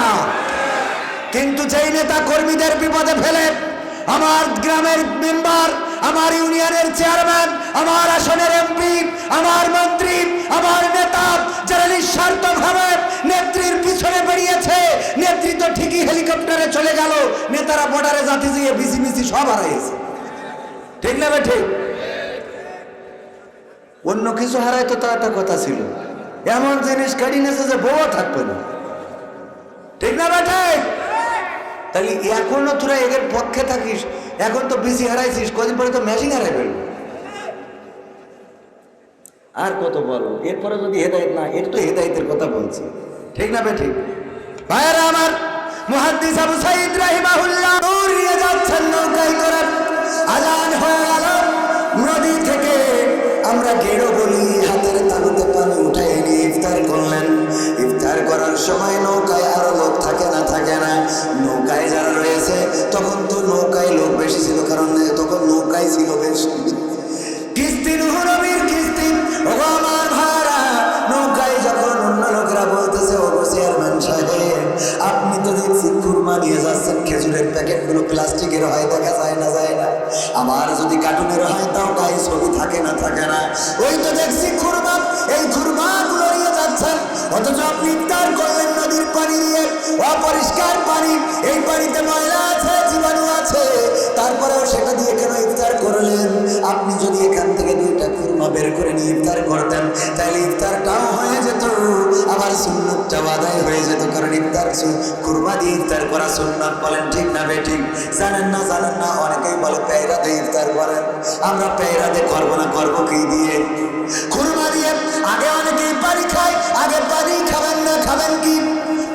কিন্তু যেই নেতা কর্মীদের বিপদে ফেলে, আমার গ্রামের মেম্বার, আমার ইউনিয়নের চেয়ারম্যান, আমার আসনের এমপি, আমার মন্ত্রী, আমার নেতা যারা নিঃস্বার্থভাবে নেত্রীর পিছনে বেরিয়েছে, নেত্রী তো ঠিকই হেলিকপ্টারে চলে গেল, নেতারা বর্ডারে যাতে গিয়ে বিসি সব হারাইছে। ঠিক না বে ঠিক? অন্য কিছু হারাইতো তা একটা কথা ছিল, এমন জিনিস কাটি নেছে যে বউ থাকবে না। ঠিক না বে ঠিক? তাহলে এখনো তোরা এদের পক্ষে থাকিস, এখন তো বিসি হারাইছিস, কদিন পরে তো মেশিন হারাই ফেলবো। আর কত বলো, এরপরে যদি হেদায়েত না, এটা তো হেদায়েতের কথা বলছি। ঠিক না বে ঠিক? ভাইয়েরা আমার, মুহাদ্দিস আবু সাঈদ রাহিমাহুল্লাহ নূর নিয়ে যাচ্ছেন নৌকায় করে, আজান হয়ে গেল নদী থেকে, আমরা গেড়ো বলি, হাতের তালুতে পানি উঠাই নিয়ে ইফতার করলেন। ইফতার করার সময় নৌকায় আরো লোক থাকে না থাকে না, নৌকায় যারা রয়েছে, তখন তো নৌকায় লোক বেশি ছিল, কারণ তখন নৌকায় ছিল বেশি। কিস্তি নূহ নবীর কিস্তি, ও আমার ভাড়া, নৌকায় যখন অন্য লোকেরা বলতেছে, ও চেয়ারম্যান সাহেব আপনি তো দেখছি খুরমা নিয়ে যাচ্ছেন, খেজুরের প্যাকেটগুলো প্লাস্টিকের হয়, দেখা যায় না যায় না, আবার যদি কার্টুনের হয় তাও গায়ে ছবি থাকে না থাকে না, ওই তো দেখছি খুরমা, এই খুরমাগুলো নিয়ে যাচ্ছেন, অথচ আপনি ইফতার করলেন নদীর পানি দিয়ে, অপরিষ্কার পানি, এই পানিতে ময়লা আছে, জীবাণু আছে, তারপরেও সেটা দিয়ে কেন ইফতার করলেন? আপনি যদি এখান থেকে 2টা খুরমা বের করে নিয়ে ইফতার করতেন, তাহলে ইফতারটাও হয়ে যেত, আবার আমার সুন্নতটা আদায় হয়ে যেত। কারণ ইফতার কুরমা দিয়ে ইফতার করা সুন্নত, বলেন ঠিক না বেঠিক? জানেন না অনেকেই বলে পেয়রা দিয়ে ইফতার করেন। আমরা পেয়রা দিয়ে করবো না, করবো কি দিয়ে? কুরমা দিয়ে। আগে অনেকেই পানি খায়, আগে পানি খাবেন না, খাবেন কি?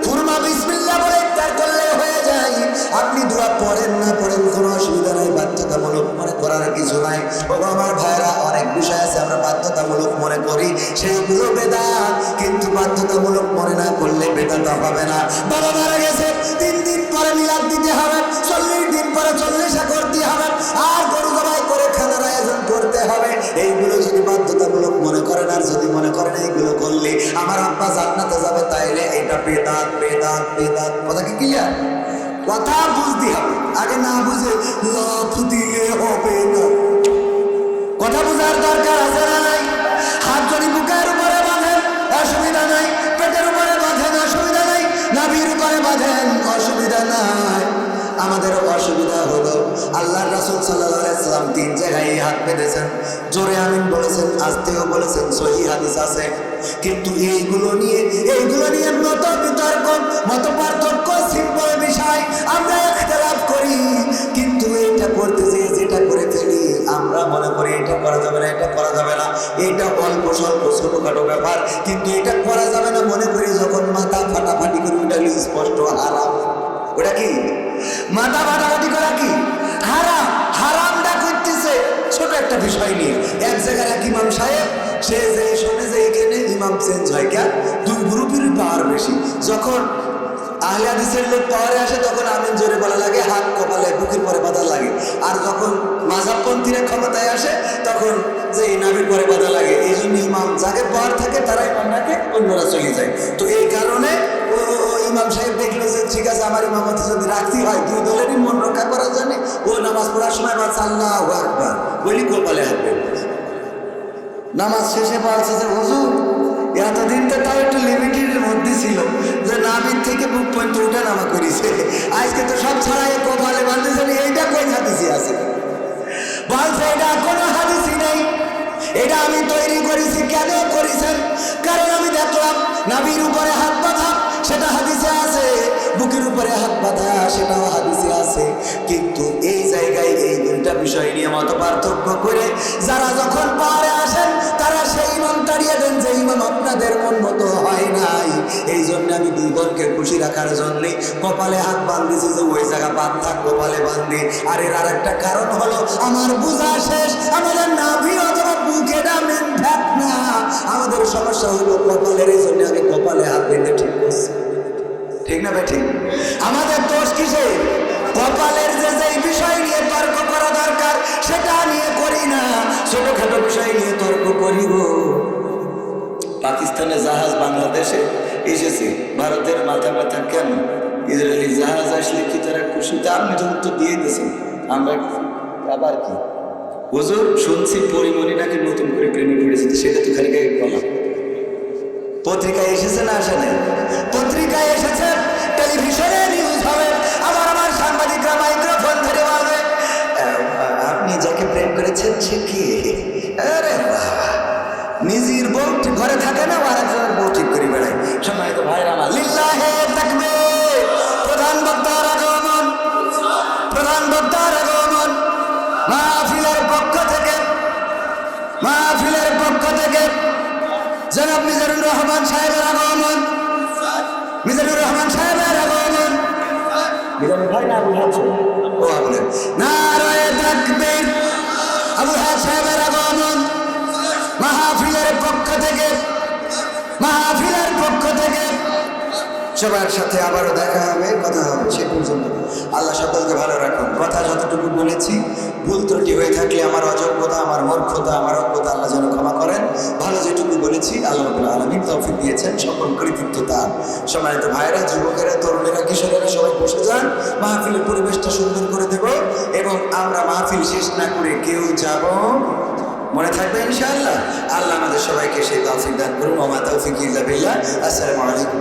কুরমা বিসমিল্লাহ বলে ইফতার করলে হয়ে যায়। আপনি দোয়া পড়েন না পড়েন, কোনো অসুবিধা নাই, বাধ্যতামূলক মনে করার কিছু নাই। ও আমার ভাইরা, অনেক বিষয় আছে আমরা বাধ্যতামূলক মনে করি, সেইগুলো বেদাত। কিন্তু বাধ্যতামূলক মনে না করলে বেদাত হবে না। বাবা মারা গেছে, 3 দিন পরে মিলাদ দিতে হবে, 40 দিন পরে 40 করতে হবে, আর গরু জবাই করে খানার আয়োজন করতে হবে। এইগুলো যদি বাধ্যতামূলক মনে করেন, আর যদি মনে করেন এইগুলো করলে আমার আব্বা জান্নাতে যাবে, তাইলে এটা বেদাত বেদাত বেদাত। কথা কি ক্লিয়ার? কথা বুঝতে হবে, আগে না বুঝে লাফ দিলে হবে না। কথা বুঝার দরকার আছে না নাই? হাত যদি বুকের উপরে বাঁধেন অসুবিধা নাই, পেটের উপরে বাঁধেন অসুবিধা নাই, নাভির উপরে বাঁধেন অসুবিধা নাই। আমাদের অসুবিধা হলো আল্লাহর রাসূল সাল্লাল্লাহু আলাইহি সাল্লাম 3 জায়গায় হাত বেঁধেছেন, জোরে আমিন বলেছেন, আস্তেও বলেছেন, সহিহ হাদিস আছে। কিন্তু এইগুলো নিয়ে মত বিতর্ক, মত পার্থক্য, সিম্পল বিষয় আমরা ইখতিলাফ করি। কিন্তু এটা করতে যে যেটা করে ফেলি, আমরা মনে করি এটা করা যাবে না, এটা করা যাবে না, এটা অল্প স্বল্প ছোটখাটো ব্যাপার, কিন্তু এটা করা যাবে না মনে করি যখন মাথা ফাটাফাটি করি, ওটা স্পষ্ট হারাম। ওটা কি? মাথা ফাটাফাটি করা কি হারাম? হারামটা করতেছে ছোট একটা বিষয় নিয়ে। এক জায়গার এক ইমাম সাহেব, সে যে শোনে যে এখানে ইমাম চেঞ্জ হয়, কেন? 2 গ্রুপের পাওয়ার বেশি। যখন আহলে হাদিসের লোক পাওয়ারে আসে তখন আমিন জোরে বলা লাগে, হাত কপালে বুকের পরে বাঁধা লাগে। আর যখন মাযহাবপন্থীরা ক্ষমতায় আসে তখন যে নাভির পরে বাঁধা লাগে। এই জন্য ইমাম যাকে পাওয়ার থাকে তারাই ইমামকে, অন্যরা চলে যায়। তো এই কারণে ও ইমাম সাহেব দেখলো যে ঠিক আছে, আমার ইমামতি যদি রাখতে হয় 2 দলেরই মন রক্ষা করার জন্য, ও নামাজ পড়ার সময় বলছে আল্লাহু আকবার বলি কপালে হাত দেবে। নামাজ শেষে বলছে যে হুজুর, এতদিন তো তাও একটু লিমিটেডের মধ্যে ছিল, যে নাভির থেকে বুক পর্যন্ত ওঠা নামা করেছে, আজকে তো সব ছাড়াই কপালে বাঁধতেছে। এইটা কোন হাদিসে আছে? বলছে এটা কোনো হাদিসই নেই, এটা আমি তৈরি করেছি। কেন করেছেন? কারণ আমি দেখলাম নাভির উপরে হাত বাঁধা সেটা হাদিসে আছে, বুকের উপরে হাত বাঁধা সেটাও হাদিসে আছে। কিন্তু এই জায়গায় এই 2টা বিষয় নিয়ে মত পার্থক্য করে যারা যখন পারে আসেন, তারা সেই ইমাম তাড়িয়ে দেন যে ইমাম আপনাদের মন মতো হয় নাই। এই জন্য আমি 2 দলকে খুশি রাখার জন্য কপালে হাত বাঁধেছি, যে ওই জায়গা বাদ থাক, কপালে বাঁধি। আর এর আরেকটা কারণ হলো, আমার বোঝা শেষ, আমাদের নাভি অথবা বুকে মেন ফ্যাট না, আমাদের সমস্যা হলো কপালের। এই জন্য আমি কপালে হাত বেঁধে ঠিক করছি। ঠিক না ভাই? ঠিক। আমাদের দোষ কিসে? কপালের যে বিষয় নিয়ে তর্ক করা দরকার সেটা নিয়ে করি না, ছোটখাটো বিষয় নিয়ে তর্ক করি। গো, পাকিস্তানের জাহাজ বাংলাদেশে এসেছে, ভারতের মাথা ব্যথা কেন? ইসরায়েলি জাহাজ আসলে কি তারা খুশিতে? আপনি তো উত্তর দিয়ে দিয়েছেন। আমরা আবার কি হুজুর শুনছি পরিমণি নাকি নতুন করে প্রেমে পড়েছে, সেটা তো খালি গায়ে বলা। পত্রিকায় এসেছে না আসে নাই? পত্রিকায় এসেছে, টেলিভিশনে নিউজ হবে, আবার আমার সাংবাদিকরা মাইক্রোফোন ধরে বলবে আপনি যাকে প্রেম করেছেন সে কি? আরে বাবা, নিজের বউ ঘরে থাকে না, আর একজনের বউ ঠিক করে বেড়ায়। সময় তো ভাইরা আমার লিল্লাহে তাকবীর। প্রধান বক্তার আগমন, প্রধান বক্তার আগমন। মাহফিলের পক্ষ থেকে জনাব মিজানুর রহমান সাহেবের আগমন, মিজানুর রহমান সাহেবের আগমন। মিজানুর ভাই না আবুল হাজ? ও আবুল হাজ। নারায়ে তাকবীর। আবুল হাজ সাহেবের আগমন। মাহফিলের পক্ষ থেকে সবার সাথে আবারও দেখা হবে, কথা হবে। সে পর্যন্ত আল্লাহ সকলকে ভালো রাখুন। কথা যতটুকু বলেছি, ভুল ত্রুটি হয়ে থাকলে আমার অযোগ্যতা, আমার মূর্খতা, আমার অজ্ঞতা আল্লাহ যেন ক্ষমা করেন। ভালো যেটুকু বলেছি আল্লাহ রাব্বুল আলামিন তৌফিক দিয়েছেন, সকল কৃতিত্ব তার। সম্মানিত ভাইরা, যুবকেরা, তরুণেরা, কিশোরেরা সবাই বসে যান। মাহফিলের পরিবেশটা সুন্দর করে দেব এবং আমরা মাহফিল শেষ না করে কেউ যাব, মনে থাকবে ইনশাআল্লাহ। আল্লাহ আমাদের সবাইকে সেই তৌফিক দান করুন। ওয়া মা তৌফিকি ইল্লা বিল্লাহ। আসসালামু আলাইকুম।